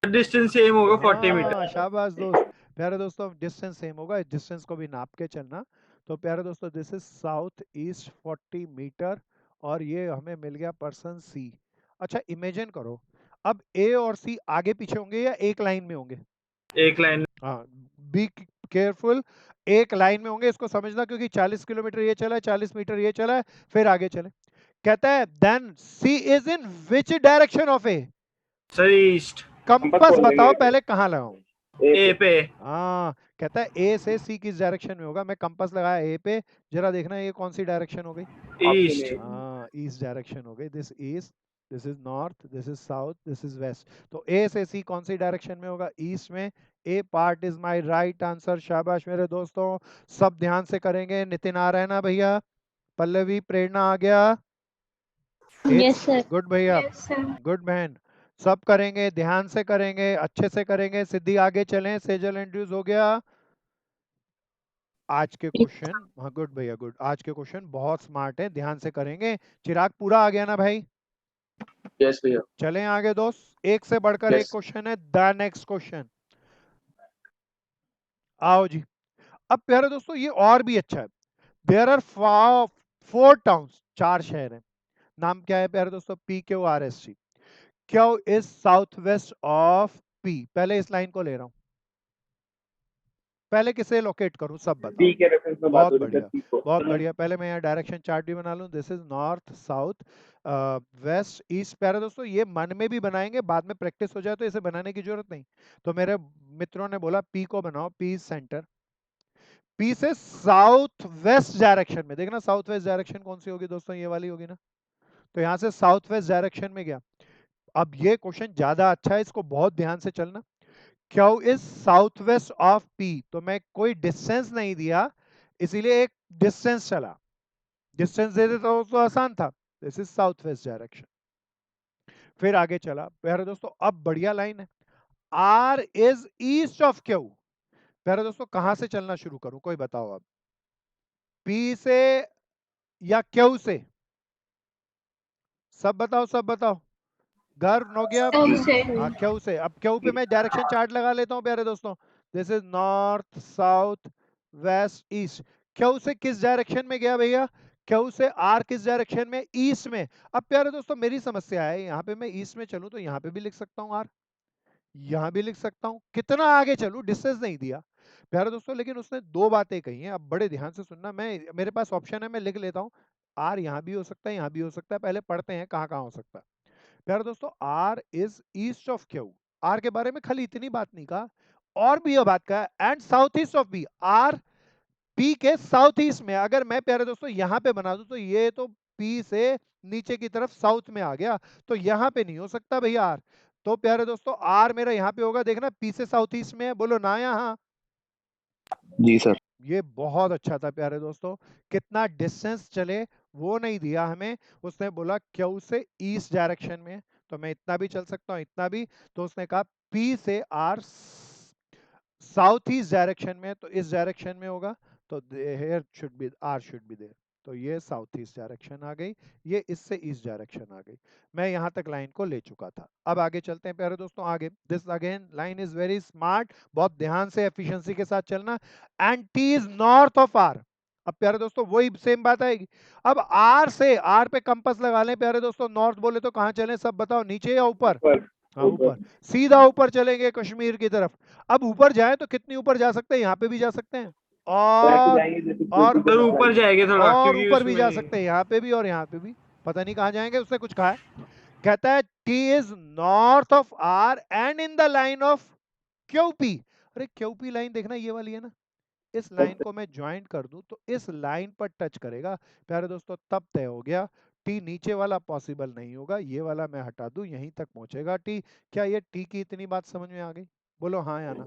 डिस्टेंस सेम होगा 40 मीटर। हाँ शाबाश दोस्त। प्यारे दोस्तों डिस्टेंस सेम होगा, इस डिस्टेंस को भी नाप के चलना। तो प्यारे दोस्तों this is south east 40 metre, और ये हमें मिल गया पर्सन सी। अच्छा इमेजिन करो, अब ए और सी आगे पीछे होंगे या एक लाइन में होंगे? एक लाइन। हाँ बी केयरफुल, एक लाइन में होंगे, इसको समझना, क्योंकि 40 किलोमीटर ये चला है, 40 मीटर ये चला है, फिर आगे चले। कहता है then C is in which direction of A? Sir east. Compass बताओ पहले कहाँ लगाऊं? ए पे। हाँ कहता है ए से सी किस डायरेक्शन में होगा, मैं कंपास लगाया ए पे, जरा देखना ये कौन सी डायरेक्शन हो गई? ईस्ट। हाँ ईस्ट डायरेक्शन हो गई। This east, this is north, this is south, this is west. तो ए से सी कौन सी डायरेक्शन में होगा? ईस्ट में। A part is my right answer. शाबाश मेरे दोस्तों, सब ध्यान से करेंगे। नितिन आ रहा है ना भैया? पल्लवी प्रेरणा आ गया? Yes sir. गुड भैया, गुड बहन, सब करेंगे, ध्यान से करेंगे, अच्छे से करेंगे। सिद्धि आगे चलें, सेजल इंट्रोड्यूस हो गया। आज के क्वेश्चन, हाँ गुड भैया गुड, आज के क्वेश्चन बहुत स्मार्ट है, ध्यान से करेंगे। चिराग पूरा आ गया ना भाई? यस भैया। चलें आगे दोस्त, एक से बढ़कर एक क्वेश्चन है। द नेक्स्ट क्वेश्चन, आओ जी। अब प्यारे दोस्तों ये और भी अच्छा है। देयर आर 4 टाउन्स, 4 शहर हैं। नाम क्या है प्यारे दोस्तों? PQRST। Q is south west of P. पहले इस लाइन को ले रहा हूं, पहले किसे लोकेट करूं सब बताओ। पी के रेफरेंस में बात बहुत हो रही है बढ़िया, सर, पी को। बहुत बढ़िया। पहले मैं यहाँ डायरेक्शन चार्ट भी बना लूं। This is north, south, west, east. प्यारे दोस्तों ये मन में भी बनाएंगे, बाद में प्रैक्टिस हो जाए तो इसे बनाने की जरूरत नहीं। तो मेरे मित्रों ने बोला पी को बनाओ, पी सेंटर। पी से साउथ वेस्ट डायरेक्शन में, देखना साउथ वेस्ट डायरेक्शन कौन सी होगी दोस्तों? ये वाली होगी ना। तो यहाँ से साउथ वेस्ट डायरेक्शन में गया। अब ये क्वेश्चन ज्यादा अच्छा है, इसको बहुत ध्यान से चलना। Q is south west of P, तो मैं कोई डिस्टेंस नहीं दिया, इसीलिए एक डिस्टेंस चला। डिस्टेंस दे देता तो आसान था। This is south west direction. फिर आगे चला प्यारे दोस्तों, अब बढ़िया लाइन है। R is east of Q. प्यारे दोस्तों कहां से चलना शुरू करूं, कोई बताओ अब? पी से या क्यू से? सब बताओ, सब बताओ। घर हो गया। से हाँ क्यू से। अब क्यू पे मैं डायरेक्शन चार्ट लगा लेता हूँ प्यारे दोस्तों। This is north, south, west, east. Q से किस डायरेक्शन में गया भैया? क्यू से आर किस डायरेक्शन में? ईस्ट में। अब प्यारे दोस्तों मेरी समस्या है, यहाँ पे मैं ईस्ट में चलूं तो यहाँ पे भी लिख सकता हूँ आर, यहाँ भी लिख सकता हूँ। कितना आगे चलूं? डिस्टेंस नहीं दिया प्यारे दोस्तों। लेकिन उसने 2 बातें कही हैं, अब बड़े ध्यान से सुनना। मैं, मेरे पास ऑप्शन है, मैं लिख लेता हूँ। आर यहाँ भी हो सकता है, यहाँ भी हो सकता है। पहले पढ़ते हैं कहाँ कहाँ हो सकता है। प्यारे दोस्तों R is east of Q. R के बारे में खाली इतनी बात नहीं कहा, और भी ये बात कहा। And south east of B. R P के साउथ ईस्ट में। अगर मैं प्यारे दोस्तों यहाँ पे बना दूं तो ये तो पी से नीचे की तरफ साउथ में आ गया, तो यहाँ पे नहीं हो सकता भैया आर। तो प्यारे दोस्तों आर मेरा यहाँ पे होगा, देखना पी से साउथ ईस्ट में है, बोलो ना यहाँ। जी सर। ये बहुत अच्छा था प्यारे दोस्तों। कितना डिस्टेंस चले वो नहीं दिया हमें। उसने बोला क्यू से ईस्ट डायरेक्शन में, तो मैं इतना भी चल सकता हूँ, इतना भी। तो उसने कहा पी से आर साउथ ईस्ट डायरेक्शन में, तो इस डायरेक्शन में होगा। तो here should be, R should be there. तो ये साउथ ईस्ट डायरेक्शन आ गई, ये इससे ईस्ट डायरेक्शन आ गई। मैं यहाँ तक लाइन को ले चुका था। अब आगे चलते हैं प्यारे दोस्तों आगे। This again line is very smart, बहुत ध्यान से एफिशिएंसी के साथ चलना। And T is north of R. अब प्यारे दोस्तों वही सेम बात आएगी। अब आर से, आर पे कंपास लगा लें प्यारे दोस्तों। नॉर्थ बोले तो कहाँ चलें सब बताओ, नीचे या ऊपर? ऊपर। हाँ ऊपर। सीधा ऊपर चलेंगे कश्मीर की तरफ। अब ऊपर जाए तो कितनी ऊपर जा सकते हैं? यहाँ पे भी जा सकते हैं, ऐसे और जाएंगे जैसे और सर ऊपर जाएंगे थोड़ा, और क्योंकि ऊपर भी जा उसमें सकते हैं, यहाँ पे भी और यहाँ पे भी। पता नहीं कहाँ जाएंगे, उसने कुछ कहा है। कहता है T is north of R and in the line of QP. अरे क्यूपी लाइन देखना, ये वाली है ना। इस लाइन को मैं ज्वाइन कर दूं तो इस लाइन पर टच करेगा प्यारे दोस्तों, तब तय हो गया। टी नीचे वाला पॉसिबल नहीं होगा, ये वाला मैं हटा दूं, यहीं तक पहुंचेगा टी। क्या ये टी की इतनी बात समझ में आ गई? बोलो हाँ या ना।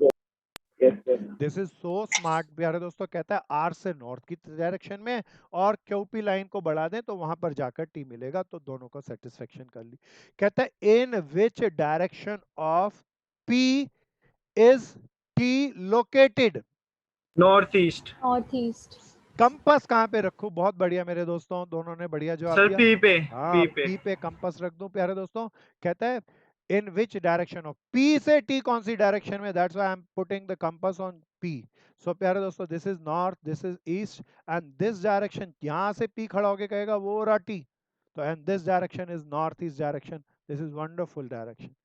Yes sir. This is so smart प्यारे दोस्तों। कहता है आर से नॉर्थ की डायरेक्शन में, और क्यूपी लाइन को बढ़ा दें तो वहां पर जाकर टी मिलेगा। तो दोनों को सेटिस्फेक्शन कर ली। कहता है in which direction of P is T located. North east. North east. Compass कहाँ पे रखूं? बहुत बढ़िया मेरे दोस्तों, दोनों ने बढ़िया जवाब सर दिया। पी पे, हाँ पी पे। पी पे कंपास रख दूं प्यारे दोस्तों। कहता है in which direction of P से टी कौन सी डायरेक्शन में, that's why I am putting the compass on P. So प्यारे दोस्तों this is north, this is east, and this direction, यहां से पी खड़ा होके कहेगा वो रहा टी। तो and this direction is north east direction. This is wonderful direction.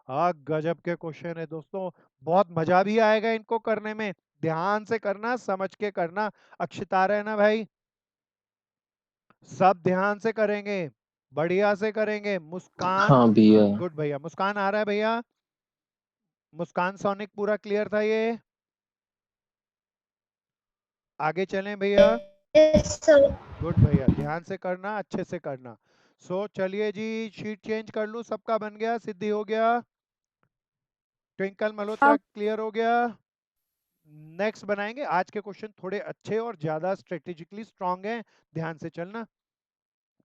हाँ गजब के क्वेश्चन है दोस्तों, बहुत मजा भी आएगा इनको करने में। ध्यान से करना, समझ के करना। अक्षिता रहना भाई, सब ध्यान से करेंगे, बढ़िया से करेंगे। मुस्कान, हाँ भैया। गुड भैया। मुस्कान आ रहा है भैया? मुस्कान सोनिक पूरा क्लियर था ये? आगे चलें भैया? Yes sir. गुड भैया, ध्यान से करना, अच्छे से करना। सो चलिए जी, शीट चेंज कर लूं, सबका बन गया, सिद्धि हो गया, ट्विंकल मल्होत्रा क्लियर हो गया। नेक्स्ट बनाएंगे। आज के क्वेश्चन थोड़े अच्छे और ज्यादा स्ट्रेटेजिकली स्ट्रांग हैं, ध्यान से चलना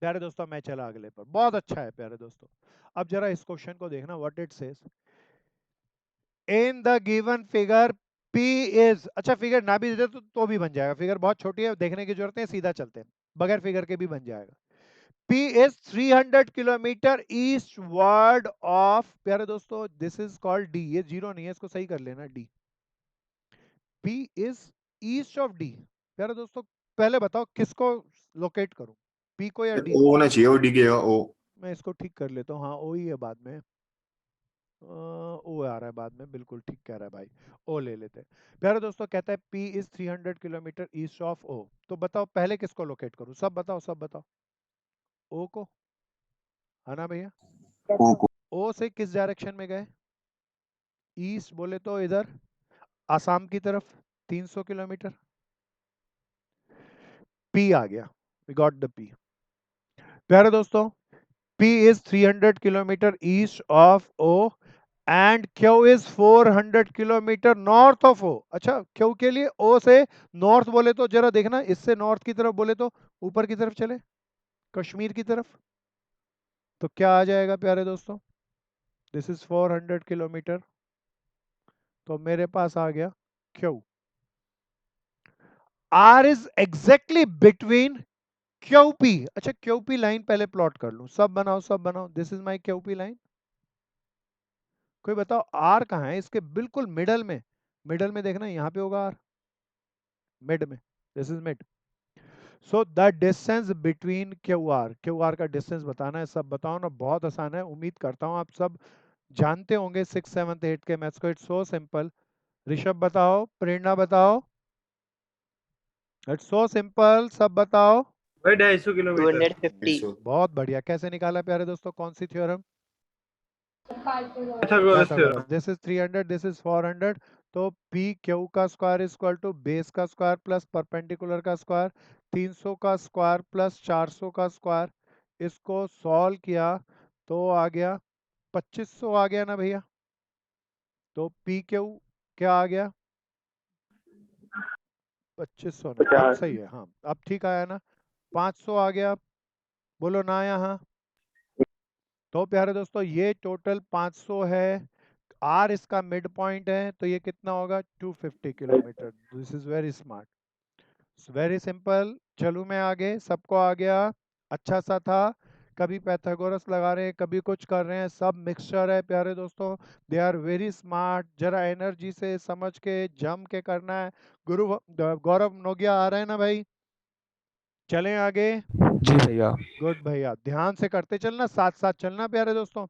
प्यारे दोस्तों। मैं चला अगले पर, बहुत अच्छा है प्यारे दोस्तों। अब जरा इस क्वेश्चन को देखना, what it says. In the given figure P is, अच्छा फिगर ना भी दे तो भी बन जाएगा, फिगर बहुत छोटी है, देखने की जरूरत नहीं, सीधा चलते हैं, बगैर फिगर के भी बन जाएगा। P is 300 kilometre east word of, प्यारे दोस्तों दिस इज कॉल्ड D। ये जीरो नहीं है, इसको सही कर लेना D। P is east of D। प्यारे दोस्तों पहले बताओ किसको लोकेट करूं, P को या D ओ को? होना चाहिए, ओ दिखेगा ओ। मैं इसको ठीक कर लेता हूँ, हाँ O ही है बाद में, ओ आ रहा है बाद में, बिल्कुल ठीक कह रहा है भाई, ओ ले लेते हैं। प्यारे दोस्तों कहता है P is 300 kilometre east of O। तो बताओ पहले किसको लोकेट करूं, सब बताओ सब बताओ। O को, है ना भैया? ओ को। O से किस डायरेक्शन में गए? ईस्ट बोले तो इधर आसाम की तरफ 300 किलोमीटर। P आ गया, वी गॉट द P। प्यारे दोस्तों P is 300 kilometer east of O and Q is 400 kilometer north of O। अच्छा Q के लिए O से नॉर्थ बोले तो जरा देखना, इससे नॉर्थ की तरफ बोले तो ऊपर की तरफ चले, कश्मीर की तरफ। तो क्या आ जाएगा प्यारे दोस्तों? दिस इज 400 किलोमीटर, तो मेरे पास आ गया Q। R is exactly between QP। अच्छा QP लाइन पहले प्लॉट कर लूं, सब बनाओ सब बनाओ। This is my QP line. कोई बताओ आर कहाँ है इसके बिल्कुल मिडल में, मिडल में देखना यहाँ पे होगा आर, मिड में, this is mid. So the distance between Q R का डिस्टेंस बताना है, सब बताओ ना, बहुत आसान है, उम्मीद करता हूँ आप सब जानते होंगे 6, 7, 8 के मैथ्स को, इट्स सो सिंपल। ऋषभ बताओ, प्रेरणा बताओ, इट्स सो सिंपल, सब बताओ। भाई 250 किलोमीटर। 250। बहुत बढ़िया, कैसे निकाला प्यारे दोस्तों, कौन सी theorem? Pythagoras theorem. This is 300, this is 400। तो पी क्यू का square is equal to base का स्क्वायर प्लस परपेंडिकुलर का स्क्वायर, 300 का स्क्वायर प्लस 400 का स्क्वायर। इसको सॉल्व किया तो आ गया 2500 आ गया ना भैया। तो पी क्यू क्या आ गया? 2500 ना, अब 50। सही है, हाँ अब ठीक आया ना। 500 आ गया, बोलो ना यहाँ। तो प्यारे दोस्तों ये टोटल 500 है, आर इसका मिड पॉइंट है, तो ये कितना होगा? 250 kilometre. This is very smart, very simple. चलूँ मैं आगे, सबको आ गया? अच्छा सा था, कभी पैथागोरस लगा रहे हैं, कभी कुछ कर रहे हैं, सब मिक्सचर है प्यारे दोस्तों। दे आर वेरी स्मार्ट, जरा एनर्जी से समझ के जम के करना है। गुरु गौरव नोगिया आ रहे हैं ना भाई? चलें आगे? जी भैया। गुड भैया, ध्यान से करते चलना, साथ साथ चलना प्यारे दोस्तों।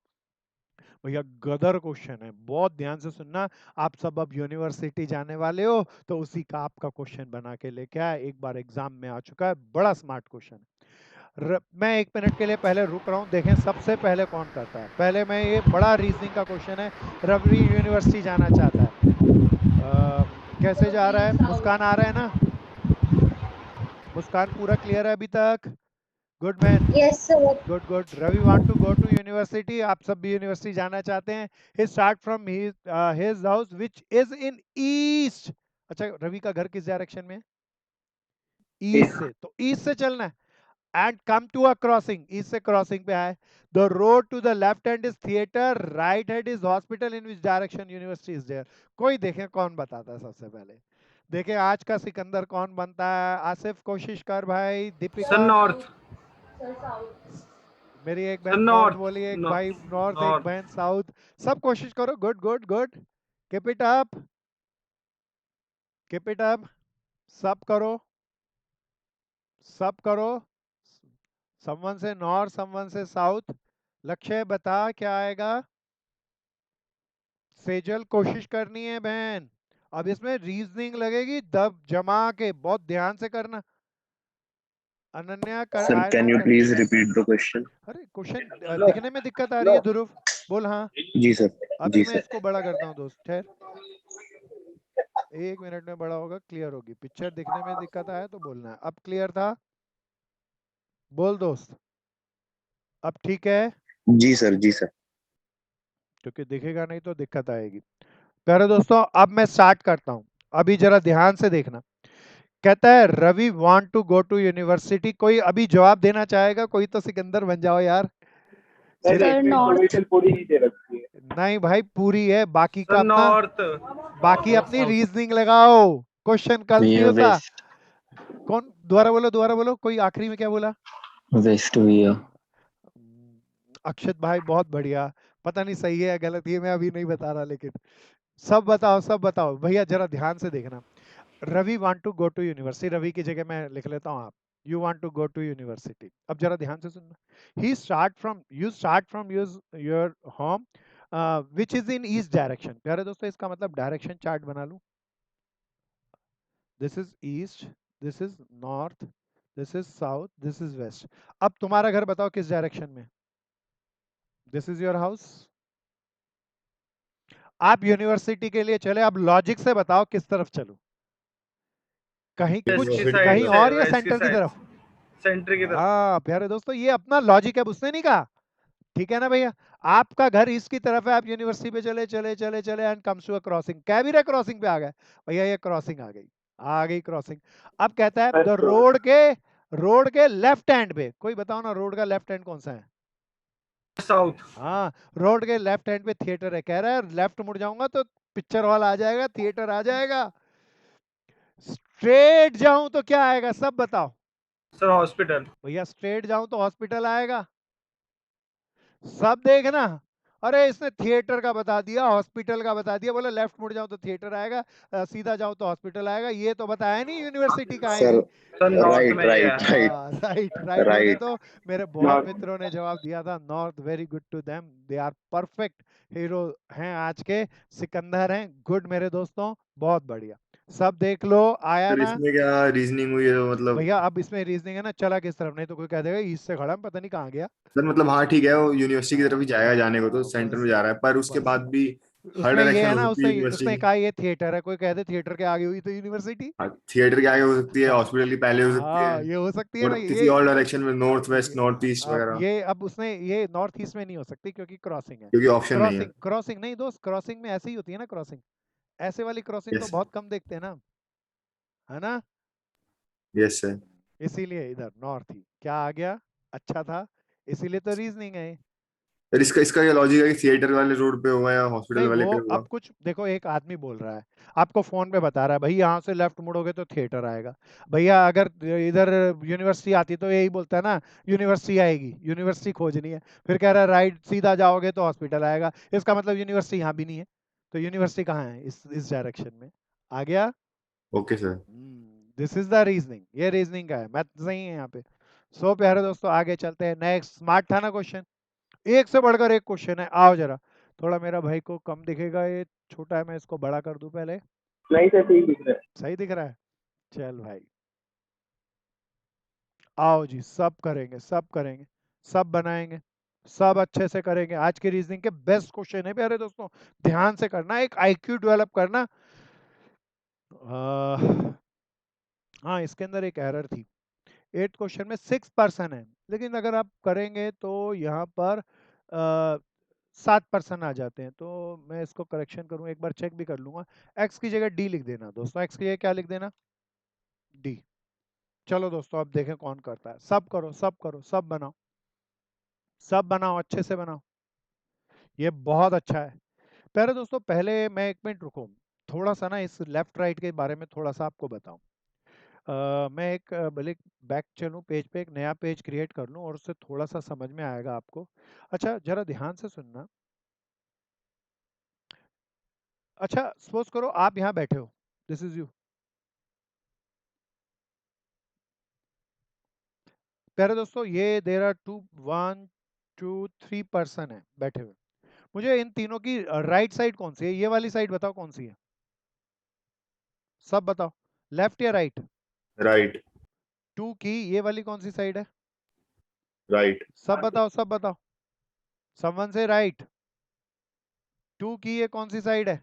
भैया गदर क्वेश्चन है, बहुत ध्यान से सुनना। आप सब अब यूनिवर्सिटी जाने वाले हो, तो उसी का आपका क्वेश्चन बना के लेके आया, एक बार एग्जाम में आ चुका है, बड़ा स्मार्ट क्वेश्चन। मैं 1 मिनट के लिए पहले रुक रहा हूँ, देखें सबसे पहले कौन करता है। पहले मैं, ये बड़ा रीजनिंग का क्वेश्चन है, रवि यूनिवर्सिटी जाना चाहता है। कैसे जा रहा है? मुस्कान आ रहा है ना? मुस्कान पूरा क्लियर है अभी तक? Good man, Yes, sir. Good good. Ravi want to go to university, आप सब भी यूनिवर्सिटी जाना चाहते हैं। He start from his house which is in east. अच्छा रवि का घर किस डायरेक्शन में? ईस्ट से, तो ईस्ट से चलना है। And come to a crossing, east से क्रॉसिंग पे आए। The road to the left hand is theatre, right hand is hospital, in which direction university is there. कोई देखे कौन बताता है सबसे पहले, देखे आज का सिकंदर कौन बनता है। आसिफ कोशिश कर भाई, सन दीपिका, नॉर्थ। मेरी एक सन बहन नॉर्थ नॉर्थ। बोली, एक भाई नॉर्थ, एक नॉर्थ। बहन साउथ। सब कोशिश करो, good good good, keep it up, keep it up, सब करो, सब करो। समवन से नॉर्थ, समवन से साउथ। लक्ष्य बता क्या आएगा? सेजल कोशिश करनी है बहन, अब इसमें रीजनिंग लगेगी, दब जमा के, बहुत ध्यान से करना। अनन्या कर, Sir, I can know you कर, please repeat the question? अरे क्वेश्चन दिखने में दिक्कत आ रही है ध्रुव, बोल हाँ। जी सर। अभी जी मैं सर। इसको बड़ा करता हूँ दोस्त, ठहर, 1 मिनट में बड़ा होगा, क्लियर होगी पिक्चर, दिखने में दिक्कत आया तो बोलना है। अब क्लियर था? बोल दोस्त, अब ठीक है? जी सर। जी सर। क्योंकि दिखेगा नहीं तो दिक्कत आएगी। प्यारे दोस्तों अब मैं स्टार्ट करता हूं, अभी जरा ध्यान से देखना। कहता है Ravi want to go to university, कोई अभी जवाब देना चाहेगा? कोई तो सिकंदर बन जाओ यार। सर Sir, इसमें north. इंफॉर्मेशन पूरी नहीं दे रखी है। नहीं भाई पूरी है, बाकी का सन अपना, नॉर्थ। बाकी अपनी रीजनिंग लगाओ, क्वेश्चन कल नहीं भैया होता। वेस्ट। कौन? दोबारा बोलो, कोई आखिरी में क्या बोला? वेस्ट भैया। अक्षत भाई बहुत बढ़िया, पता नहीं सही है या गलत, ये मैं अभी नहीं बता रहा, लेकिन सब बताओ सब बताओ। भैया जरा ध्यान से देखना, Ravi want to go to university, Ravi की जगह मैं लिख लेता हूँ आप, you want to go to university. अब जरा ध्यान से सुनना, he start from, you start from your home which is in east direction. प्यारे दोस्तों इसका मतलब डायरेक्शन चार्ट बना लूं, this is east, this is north, this is south, this is west. अब तुम्हारा घर बताओ किस डायरेक्शन में, दिस इज योर हाउस, आप यूनिवर्सिटी के लिए चले, अब लॉजिक से बताओ किस तरफ चलूं, कहीं वेस्ट कुछ की साइड कहीं से, और या वेस्ट की सेंटर की साइड, तरफ। सेंटर की तरफ। हाँ प्यारे दोस्तों ये अपना लॉजिक है, अब उसने नहीं कहा, ठीक है ना भैया। आपका घर ईस्ट की तरफ है, आप यूनिवर्सिटी पे चले चले चले चले and comes to a crossing, कह भी रहे क्रॉसिंग पे आ गए, भैया ये क्रॉसिंग आ गई, आ गई क्रॉसिंग। अब कहता है द रोड के लेफ्ट हैंड पे, कोई बताओ ना रोड का लेफ्ट हैंड कौन सा है। साउथ। हाँ रोड के लेफ्ट हैंड पे थिएटर है, कह रहा है लेफ्ट मुड़ जाऊंगा तो पिक्चर हॉल आ जाएगा, थिएटर आ जाएगा, स्ट्रेट जाऊं तो क्या आएगा सब बताओ। Sir hospital. भैया स्ट्रेट जाऊं तो हॉस्पिटल आएगा, सब देखना। अरे इसने थिएटर का बता दिया, हॉस्पिटल का बता दिया, बोले लेफ्ट मुड़ जाऊं तो थिएटर आएगा, सीधा जाऊं तो हॉस्पिटल आएगा, ये तो बताया नहीं यूनिवर्सिटी कहाँ सर आएगी। सर नॉर्थ राइट में ही है। राइट राइट राइट राइट बोले राइट तो मेरे बहुत नॉर्थ। मित्रों ने जवाब दिया था north, very good to them, they are perfect hero हैं आज के, सिकंदर हैं, गुड मेरे दोस्तों, बहुत बढ़िया, सब देख लो आया सर ना। इसमें क्या रीजनिंग हुई है तो मतलब। भैया अब इसमें रीजनिंग है ना, चला किस तरफ, नहीं तो कोई कह देगा ईस्ट से खड़ा है, पता नहीं कहाँ गया। सर मतलब हाँ ठीक है, वो यूनिवर्सिटी की तरफ ही जाएगा, जाने को तो सेंटर में बस जा रहा है, पर उसके बस बाद भी हर उसमें ये डायरेक्शन है हो ना, सकती है उसने उसने यूनिवर्सिटी। कहा ये थिएटर है, कोई कहते थिएटर के आगे हुई तो यूनिवर्सिटी। थिएटर के आगे हो सकती है, हाँ हॉस्पिटल की पहले हो सकती है, हाँ, ये हो सकती है ना और किसी और डायरेक्शन में नॉर्थ वेस्ट नॉर्थ ईस्ट अब वगैरह, ये अब उसने ये नॉर्थ ईस्ट में नहीं हो सकती क्योंकि क्रॉसिंग है। क्योंकि ऑप्शन नहीं है। क्रॉसिंग क्रॉसिंग नहीं दोस्त, क्रॉसिंग में ऐसे ही होती है ना क्रॉसिंग, ऐसे वाली क्रॉसिंग तो यस बहुत कम देखते हैं ना, है ना। Yes sir. इसीलिए इधर नॉर्थ ही क्या आ गया, अच्छा था, इसीलिए तो रीजनिंग है। सर इसका इसका ये लॉजिक है कि थिएटर वाले रोड पे होगा या हॉस्पिटल नहीं वाले वो पे अब होगा। कुछ देखो, एक आदमी बोल रहा है, आपको फोन पे बता रहा है भाई यहाँ से लेफ्ट मुड़ोगे तो थिएटर आएगा, भैया अगर इधर यूनिवर्सिटी आती तो यही बोलता है ना, यूनिवर्सिटी आएगी, यूनिवर्सिटी खोजनी है, फिर कह रहा है राइट सीधा जाओगे तो हॉस्पिटल आएगा, इसका मतलब यूनिवर्सिटी यहाँ भी नहीं है, तो यूनिवर्सिटी कहाँ है, इस डायरेक्शन में आ गया। Okay sir. This is the reasoning, ये रीजनिंग का है, मैथ सही है यहाँ पे। सो प्यारे दोस्तों आगे चलते हैं, नेक्स्ट स्मार्ट था ना क्वेश्चन, एक से बढ़कर एक क्वेश्चन है, आओ जरा, थोड़ा मेरा भाई को कम दिखेगा, ये छोटा है, मैं इसको बड़ा कर दूं पहले, नहीं सर ठीक दिख रहा है। सही दिख रहा है, चल भाई आओ जी, सब करेंगे सब करेंगे, सब बनाएंगे, सब अच्छे से करेंगे, आज की रीजनिंग के बेस्ट क्वेश्चन है प्यारे दोस्तों, ध्यान से करना, एक आईक्यू डेवलप करना। हाँ इसके अंदर एक एरर थी, 8 क्वेश्चन में 6% है, लेकिन अगर आप करेंगे तो यहाँ पर 7% आ जाते हैं, तो मैं इसको करेक्शन करूँ, एक बार चेक भी कर लूंगा। एक्स की जगह डी लिख देना दोस्तों, एक्स की जगह क्या लिख देना, डी। चलो दोस्तों अब देखें कौन करता है, सब करो सब करो, सब बनाओ, सब बनाओ, अच्छे से बनाओ, ये बहुत अच्छा है। प्यारे दोस्तों पहले मैं 1 मिनट रुको, थोड़ा सा ना इस लेफ्ट राइट के बारे में थोड़ा सा आपको बताऊं। मैं एक भले बैक चलूं पेज पे, एक नया पेज क्रिएट कर लूं और उससे थोड़ा सा समझ में आएगा आपको। अच्छा जरा ध्यान से सुनना, अच्छा सपोज करो आप यहाँ बैठे हो, दिस इज यू, प्यारे दोस्तों ये देर आर 1 2 3 पर्सन है बैठे हुए, मुझे इन तीनों की राइट साइड कौन सी है, ये वाली साइड बताओ कौन सी है, सब बताओ, लेफ्ट या राइट। राइट 2 की ये वाली कौन सी साइड है, राइट सब बताओ सब बताओ, समवन से राइट। 2 की ये कौन सी साइड है,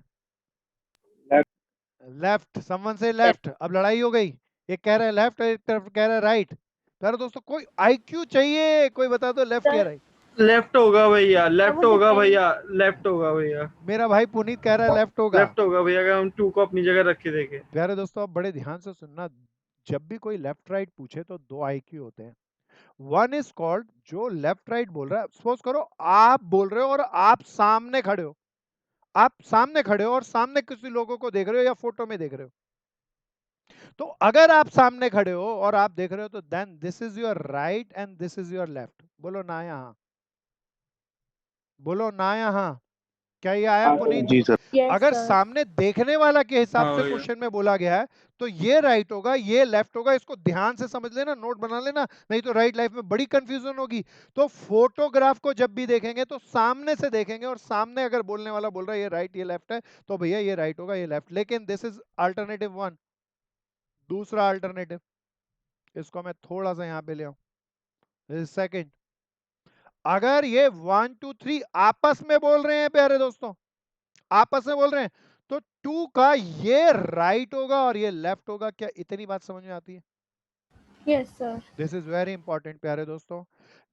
लेफ्ट, समवन से लेफ्ट। अब लड़ाई हो गई, एक कह रहा है लेफ्ट, एक तरफ कह रहा है राइट। प्यारे दोस्तों कोई आईक्यू चाहिए, कोई बता दो लेफ्ट या राइट। लेफ्ट होगा भैया, लेफ्ट होगा भैया, लेफ्ट होगा भैया, मेरा भाई पुनीत कह रहा है लेफ्ट होगा। लेफ्ट होगा भैया, अगर हम 2 को अपनी जगह रख के देखें। प्यारे दोस्तों आप बड़े ध्यान से सुनना, जब भी कोई लेफ्ट राइट पूछे तो 2 आईक्यू होते हैं, वन इज कॉल्ड जो लेफ्ट राइट बोल रहा है, सपोज करो आप बोल रहे हो और आप सामने खड़े हो, आप सामने खड़े हो और सामने किसी लोगों को देख रहे हो या फोटो में देख रहे हो, तो अगर आप सामने खड़े हो और आप देख रहे हो तो then this is your right and this is your left. बोलो ना यहाँ, बोलो ना यहाँ, क्या ये आया हाँ, पुनीत? जी सर। Yes, अगर sir. सामने देखने वाला के हिसाब हाँ से भैया। क्वेश्चन में बोला गया है तो ये राइट होगा, ये लेफ्ट होगा। इसको ध्यान से समझ लेना, नोट बना लेना, नहीं तो राइट लाइफ में बड़ी कंफ्यूजन होगी। तो फोटोग्राफ को जब भी देखेंगे तो सामने से देखेंगे, और सामने अगर बोलने वाला बोल रहा है ये राइट ये लेफ्ट है, तो भैया ये राइट होगा ये लेफ्ट। लेकिन दिस इज अल्टरनेटिव 1। दूसरा अल्टरनेटिव, इसको मैं थोड़ा सा यहाँ पे ले आऊं, सेकंड। अगर ये 1 2 3 आपस में बोल रहे हैं प्यारे दोस्तों, आपस में बोल रहे हैं, तो 2 का ये राइट होगा और ये लेफ्ट होगा। क्या इतनी बात समझ में आती है? Yes, sir. This is very important प्यारे दोस्तों।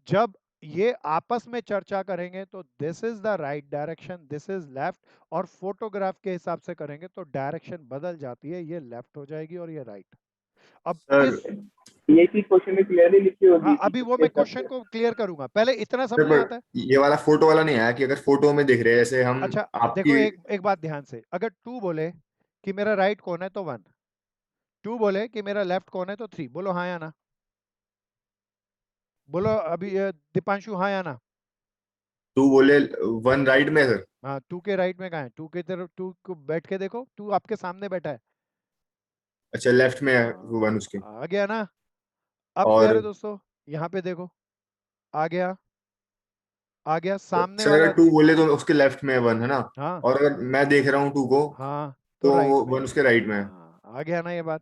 जब ये आपस में चर्चा करेंगे तो this is the right direction, this is left, और फोटोग्राफ के हिसाब से करेंगे तो डायरेक्शन बदल जाती है, ये लेफ्ट हो जाएगी और ये राइट। अब सर इस ये चीज क्वेश्चन में क्लियरली लिखी होगी हाँ, कि अभी वो किसके मैं हिसाब क्वेश्चन से। को क्लियर करूंगा, पहले इतना सर, समझ में आता पर है। ये वाला फोटो वाला नहीं आया कि अगर फोटो में दिख रहे हैं, जैसे हम अच्छा आपकी देखो, एक बात ध्यान से, अगर 2 बोले कि मेरा राइट कौन है तो 1, 2 बोले कि मेरा लेफ्ट कौन है तो 3। बोलो हाँ या ना, बोलो अभी दीपांशु हाँ या ना। 2 बोले 1 राइट में है सर। हाँ, 2 के राइट में कहाँ है? 2 के तरफ, 2 को बैठ के देखो, 2 आपके सामने बैठा है। अच्छा, लेफ्ट में है हाँ, 1 उसके। आ गया ना। अब और प्यारे दोस्तों यहाँ पे देखो, आ गया, आ गया सामने सर, वाला। अगर 2 बोले तो उसके लेफ्ट में है 1, है ना? हाँ और अगर मैं देख रहा हूँ 2 को, हाँ, तो तो राइट में 1 है। उसके राइट में है। हाँ, आ गया ना ये बात।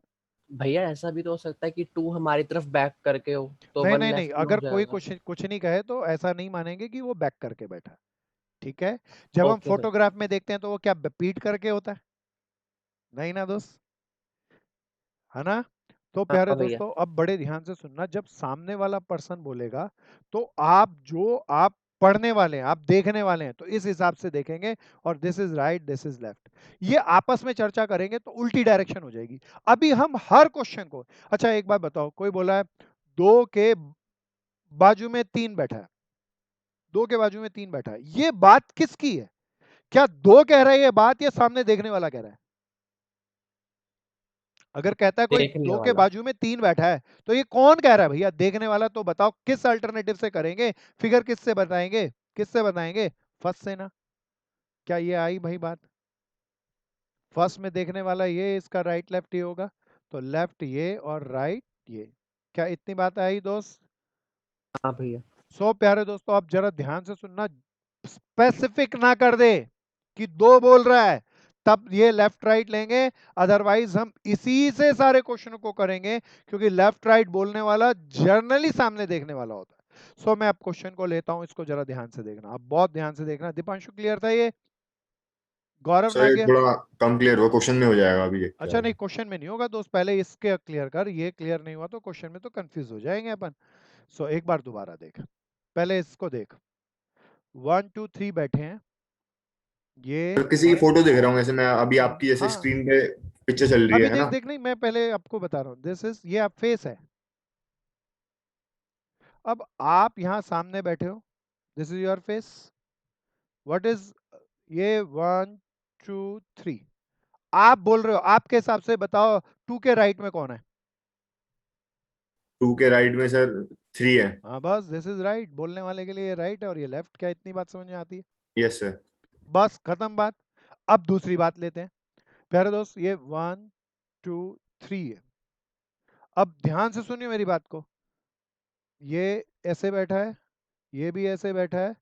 भैया ऐसा भी तो हो सकता है कि 2 हमारी तरफ बैक करके हो तो नहीं 1 नहीं नहीं, लेफ्ट में हो अगर कोई जाएगा। कुछ नहीं कहे तो ऐसा नहीं मानेंगे कि वो बैक करके बैठा है। ठीक है, जब हम ओके सर। फोटोग्राफ में देखते हैं तो वो क्या पीट करके होता है? नहीं ना दोस्त, है ना? तो प्यारे हाँ भैया। दोस्तों अब बड़े ध्यान से सुनना, जब सामने वाला पर्सन बोलेगा तो आप पढ़ने वाले हैं, आप देखने वाले हैं, तो इस हिसाब से देखेंगे, और this is right this is left. ये आपस में चर्चा करेंगे तो उल्टी डायरेक्शन हो जाएगी। अभी हम हर क्वेश्चन को, अच्छा एक बात बताओ, कोई बोला है 2 के बाजू में 3 बैठा है, 2 के बाजू में 3 बैठा है, ये बात किसकी है? क्या 2 कह रहा है ये बात, या सामने देखने वाला कह रहा है? अगर कहता है कोई देखने 2 के वाला। बाजू में 3 बैठा है, तो ये कौन कह रहा है भैया? देखने वाला। तो बताओ किस अल्टरनेटिव से करेंगे? फिगर किससे बताएंगे? किससे बताएंगे? फर्स्ट से ना। क्या ये आई भाई बात? फर्स्ट में देखने वाला ये, इसका राइट लेफ्ट ये होगा, तो लेफ्ट ये और राइट ये। क्या इतनी बात आई दोस्त? हाँ भैया। सो प्यारे दोस्तों अब जरा ध्यान से सुनना, स्पेसिफिक ना कर दे कि 2 बोल रहा है तब ये लेफ्ट राइट लेंगे, अदरवाइज हम इसी से सारे क्वेश्चन को करेंगे, क्योंकि लेफ्ट राइट बोलने वाला जनरली सामने देखने वाला होता है। सो मैं अब क्वेश्चन को लेता हूं, इसको जरा ध्यान से देखना, अब बहुत ध्यान से देखना। दीपांशु क्लियर था ये? गौरव सर, ना ये गया? थोड़ा कम क्लियर हुआ, क्वेश्चन में हो जाएगा अभी ये क्या अच्छा है। नहीं, क्वेश्चन में नहीं होगा दोस्त, पहले इसके क्लियर कर, ये क्लियर नहीं हुआ तो क्वेश्चन में तो कंफ्यूज हो जाएंगे अपन। सो एक बार दोबारा देख, पहले इसको देख, 1 2 3 बैठे हैं, ये सर, किसी की फोटो देख रहा हूँ, जैसे मैं अभी हाँ आपकी जैसे हाँ, स्क्रीन पे पिक्चर चल रही अभी है देख ना? देख, नहीं मैं पहले आपको बता रहा हूँ, दिस इज, ये आप फेस है। अब आप यहाँ सामने बैठे हो, this is your face, what is ये 1 2 3, आप बोल रहे हो, आपके हिसाब से बताओ 2 के राइट में कौन है? 2 के राइट में सर 3 है। हाँ बस, दिस इज राइट, बोलने वाले के लिए ये राइट है और ये लेफ्ट। क्या इतनी बात समझ में आती है? Yes sir. बस खत्म बात। अब दूसरी बात लेते हैं प्यारे दोस्त, ये 1 2 3 है। अब ध्यान से सुनिए मेरी बात को, ये ऐसे बैठा है, ये भी ऐसे बैठा है,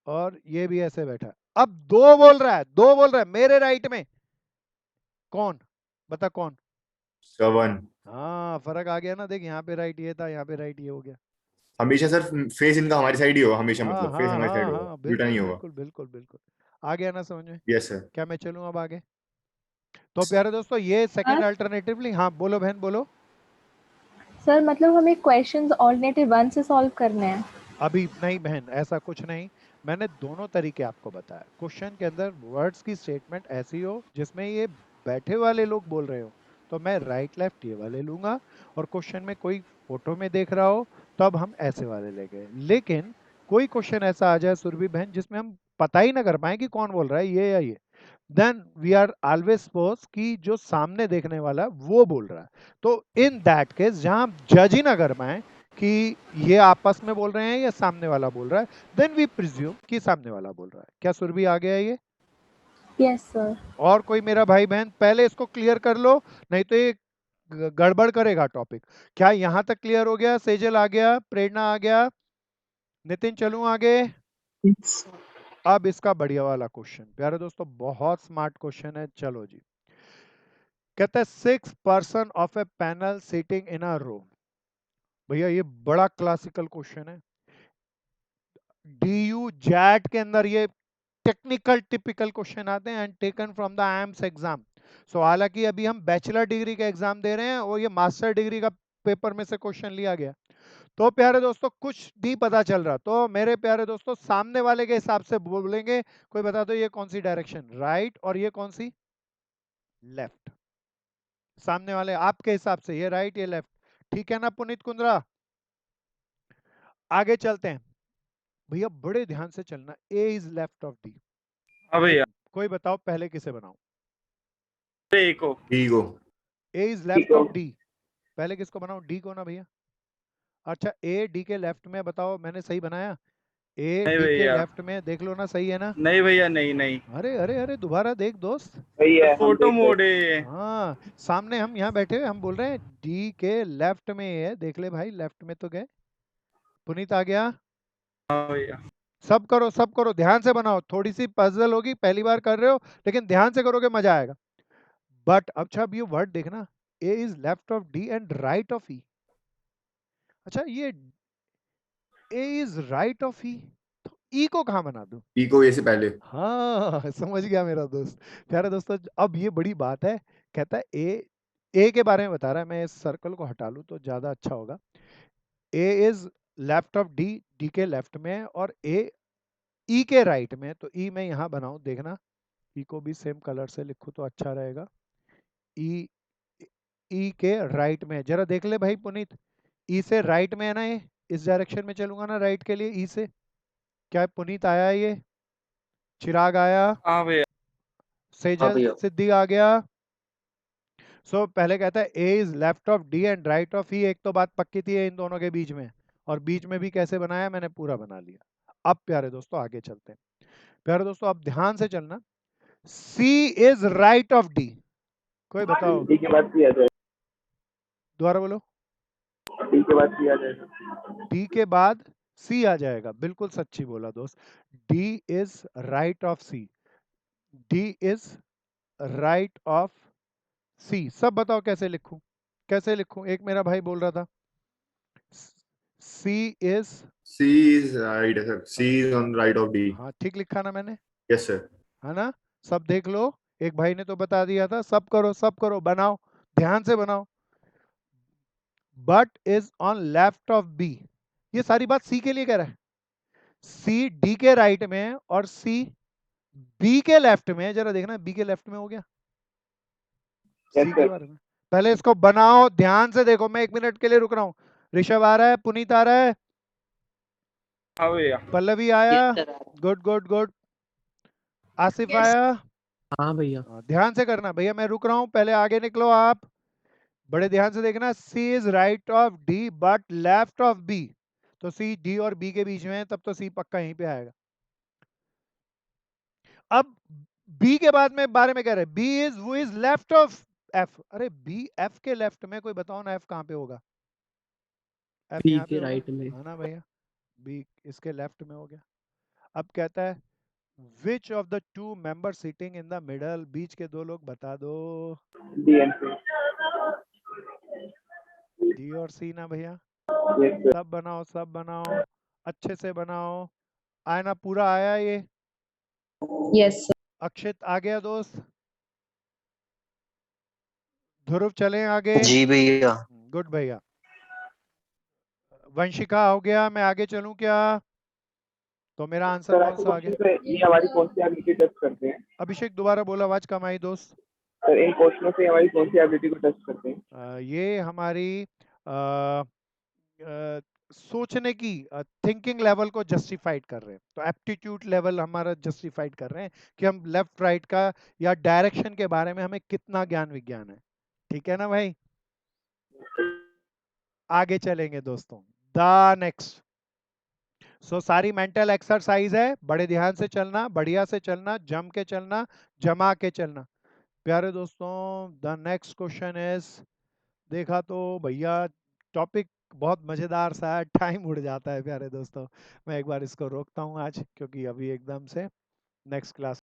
और ये भी ऐसे बैठा है। अब 2 बोल रहा है, 2 बोल रहा है मेरे राइट में, कौन? बता कौन? 7। हाँ, फर्क आ गया ना, देख यहाँ पे राइट ये था, यहाँ पे राइट ये हो गया। हमेशा सर फेस इनका हमारी साइड ही होगा, हमेशा, हाँ मतलब फेस हाँ हमारी साइड हाँ होगा, हाँ, उल्टा बिल्कुल नहीं होगा। बिल्कुल बिल्कुल बिल्कुल, आ गया ना समझ में? Yes sir. क्या मैं चलूँ अब आगे? तो प्यारे दोस्तों ये सेकंड अल्टरनेटिवली, हाँ बोलो बहन बोलो। सर मतलब हमें क्वेश्चंस ऑल्टरनेटिव 1 से सॉल्व करने हैं। अभी नहीं बहन, ऐसा कुछ नहीं, मैंने दोनों तरीके आपको बताया। क्वेश्चन के अंदर वर्ड्स की स्टेटमेंट ऐसी हो जिसमें ये बैठे वाले लोग बोल रहे हो, तो मैं राइट लेफ्ट ये वाले लूंगा, और क्वेश्चन में कोई फोटो में देख रहा हो तब हम ऐसे वाले ले गए। लेकिन कोई क्वेश्चन ऐसा आ जाए सुरभि बहन जिसमें हम पता ही ना कर पाए कि कौन बोल रहा है, ये या ये, then we are always suppose कि जो सामने देखने वाला है वो बोल रहा है। तो इन दैट केस जहां हम जज ही ना कर पाए कि ये आपस में बोल रहे हैं या सामने वाला बोल रहा है, देन वी प्रिज्यूम कि सामने वाला बोल रहा है। क्या सुरभि आ गया ये? Yes, sir. और कोई मेरा भाई बहन पहले इसको क्लियर कर लो, नहीं तो ये गड़बड़ करेगा टॉपिक। क्या यहाँ तक क्लियर हो गया? सेजल आ गया, प्रेरणा आ गया, नितिन चलूं आगे? अब इसका बढ़िया वाला क्वेश्चन, प्यारे दोस्तों बहुत स्मार्ट क्वेश्चन है। चलो जी, कहता है 6 person of a panel sitting in a row. भैया ये बड़ा क्लासिकल क्वेश्चन है, डीयू जैट के अंदर ये टेक्निकल टिपिकल क्वेश्चन आते हैं and taken from the IIMs exam. So हालांकि अभी हम बैचलर डिग्री का एग्जाम दे रहे हैं और ये मास्टर डिग्री का पेपर में से क्वेश्चन लिया गया। तो प्यारे दोस्तों कुछ नहीं पता चल रहा तो मेरे प्यारे दोस्तों सामने वाले के हिसाब से बोलेंगे। कोई बता दो ये कौन सी डायरेक्शन, राइट, और ये कौन सी, लेफ्ट। सामने वाले आपके हिसाब से ये राइट ये लेफ्ट, ठीक है ना पुनीत कुंद्रा? आगे चलते हैं भैया, बड़े ध्यान से चलना। ए इज लेफ्ट ऑफ डी। हाँ भैया, कोई बताओ पहले किसे बनाओ? ए को। डी को। ए इज लेफ्ट ऑफ डी, पहले किसको बनाओ? डी को ना भैया। अच्छा ए डी के लेफ्ट में, बताओ मैंने सही बनाया? ए नहीं डी के भैया, लेफ्ट में, देख लो ना, सही है ना? नहीं भैया, नहीं नहीं, अरे अरे अरे दोबारा देख दोस्त। सही है, हम फोटो देख रहे मोड है। हाँ सामने हम यहाँ बैठे हुए हम बोल रहे हैं डी के लेफ्ट में है, देख ले भाई लेफ्ट में तो गए। पुनीत आ गया? हाँ भैया, सब करो ध्यान से बनाओ, थोड़ी सी पजल होगी, पहली बार कर रहे हो लेकिन ध्यान से करोगे मजा आएगा। बट अच्छा अब ये वर्ड देखना, A is left of D and right of E. अच्छा ये A is right of E, तो ई को कहाँ बना दूं? ई को ए से पहले। हाँ समझ गया मेरा दोस्त। प्यारे दोस्तों अब ये बड़ी बात है, कहता है ए के बारे में बता रहा है, मैं इस सर्कल को हटा लूं तो ज्यादा अच्छा होगा। A is left of D, D के लेफ्ट में, और ए ई के राइट में, तो ई मैं यहाँ बनाऊं, देखना ई को भी सेम कलर से लिखूं तो अच्छा रहेगा। ई ई के राइट में, जरा देख ले भाई पुनीत, ई से राइट में है ना ये, इस डायरेक्शन में चलूंगा ना राइट के लिए ई से। क्या पुनीत आया है ये? चिराग आया? हाँ भैया, सेजल सिद्धि आ गया? सो पहले कहता है A is left of D and right of E, एक तो बात पक्की थी इन दोनों के बीच में, और बीच में भी कैसे बनाया मैंने पूरा बना लिया। अब प्यारे दोस्तों आगे चलते हैं। प्यारे दोस्तों अब ध्यान से चलना, सी इज राइट ऑफ डी, कोई बताओ? डी के बाद किया जाए, दोबारा बोलो। डी के बाद किया जाएगा। डी के बाद सी आ जाएगा, बिल्कुल सच्ची बोला दोस्त। D is right of C, D is right of C. सब बताओ कैसे लिखूं, कैसे लिखूं? एक मेरा भाई बोल रहा था C is, C is right है sir, C is on right of D. हाँ ठीक लिखा ना मैंने, यस सर। है ना? सब देख लो, एक भाई ने तो बता दिया था। सब करो बनाओ, ध्यान से बनाओ। But is on left of B, ये सारी बात सी के लिए कह रहा है। सी डी के राइट में और सी बी के लेफ्ट में, जरा देखना बी के लेफ्ट में हो गया। सी के बारे में पहले इसको बनाओ, ध्यान से देखो, मैं 1 मिनट के लिए रुक रहा हूँ। ऋषभ आ रहा है, पुनीत आ रहा है, हाँ भैया, पल्लवी आया, गुड गुड गुड, आसिफ आया। हाँ भैया, ध्यान से करना भैया, मैं रुक रहा हूं, पहले आगे निकलो आप, बड़े ध्यान से देखना। C is right of D but left of B, तो सी डी और बी के बीच में है, तब तो सी पक्का यहीं पे आएगा। अब बी के बाद में बारे में कह रहे हैं, बी इज वो इज लेफ्ट ऑफ एफ। अरे बी एफ के लेफ्ट में, कोई बताओ ना एफ कहां पे होगा? एफ बी यहाँ के पे राइट होगा, में। है ना भैया? बी इसके लेफ्ट में हो गया। अब कहता है which of the two member sitting in the middle, बीच के दो लोग बता दो। D and C. डी और सी ना भैया? Yes sir. सब बनाओ अच्छे से बनाओ। आयना पूरा आया ये? Yes, sir. अक्षित आ गया दोस्त? ध्रुव चले आगे? जी भैया। गुड भैया। वंशिका हो गया, मैं आगे चलूं क्या? तो मेरा आंसर सर कौन आपके सा आ गया? क्वेश्चन से ये हमारी कौन सी एबिलिटी टेस्ट करते हैं? अभिषेक दोबारा बोला, आवाज कम आई दोस्त। सर इन क्वेश्चनों से हमारी कौन सी एबिलिटी को टेस्ट करते हैं? ये हमारी सोचने की थिंकिंग लेवल को जस्टिफाइड कर रहे हैं, तो एप्टीट्यूड लेवल हमारा जस्टिफाइड कर रहे हैं कि हम लेफ्ट राइट का या डायरेक्शन के बारे में हमें कितना ज्ञान विज्ञान है। ठीक है ना भाई? आगे चलेंगे दोस्तों, द नेक्स्ट। सो सारी मेंटल एक्सरसाइज है, बड़े ध्यान से चलना, बढ़िया से चलना, जम के चलना, जमा के चलना। प्यारे दोस्तों, द नेक्स्ट क्वेश्चन इज, देखा तो भैया टॉपिक बहुत मजेदार सा है, टाइम उड़ जाता है प्यारे दोस्तों। मैं एक बार इसको रोकता हूँ आज, क्योंकि अभी एकदम से नेक्स्ट क्लास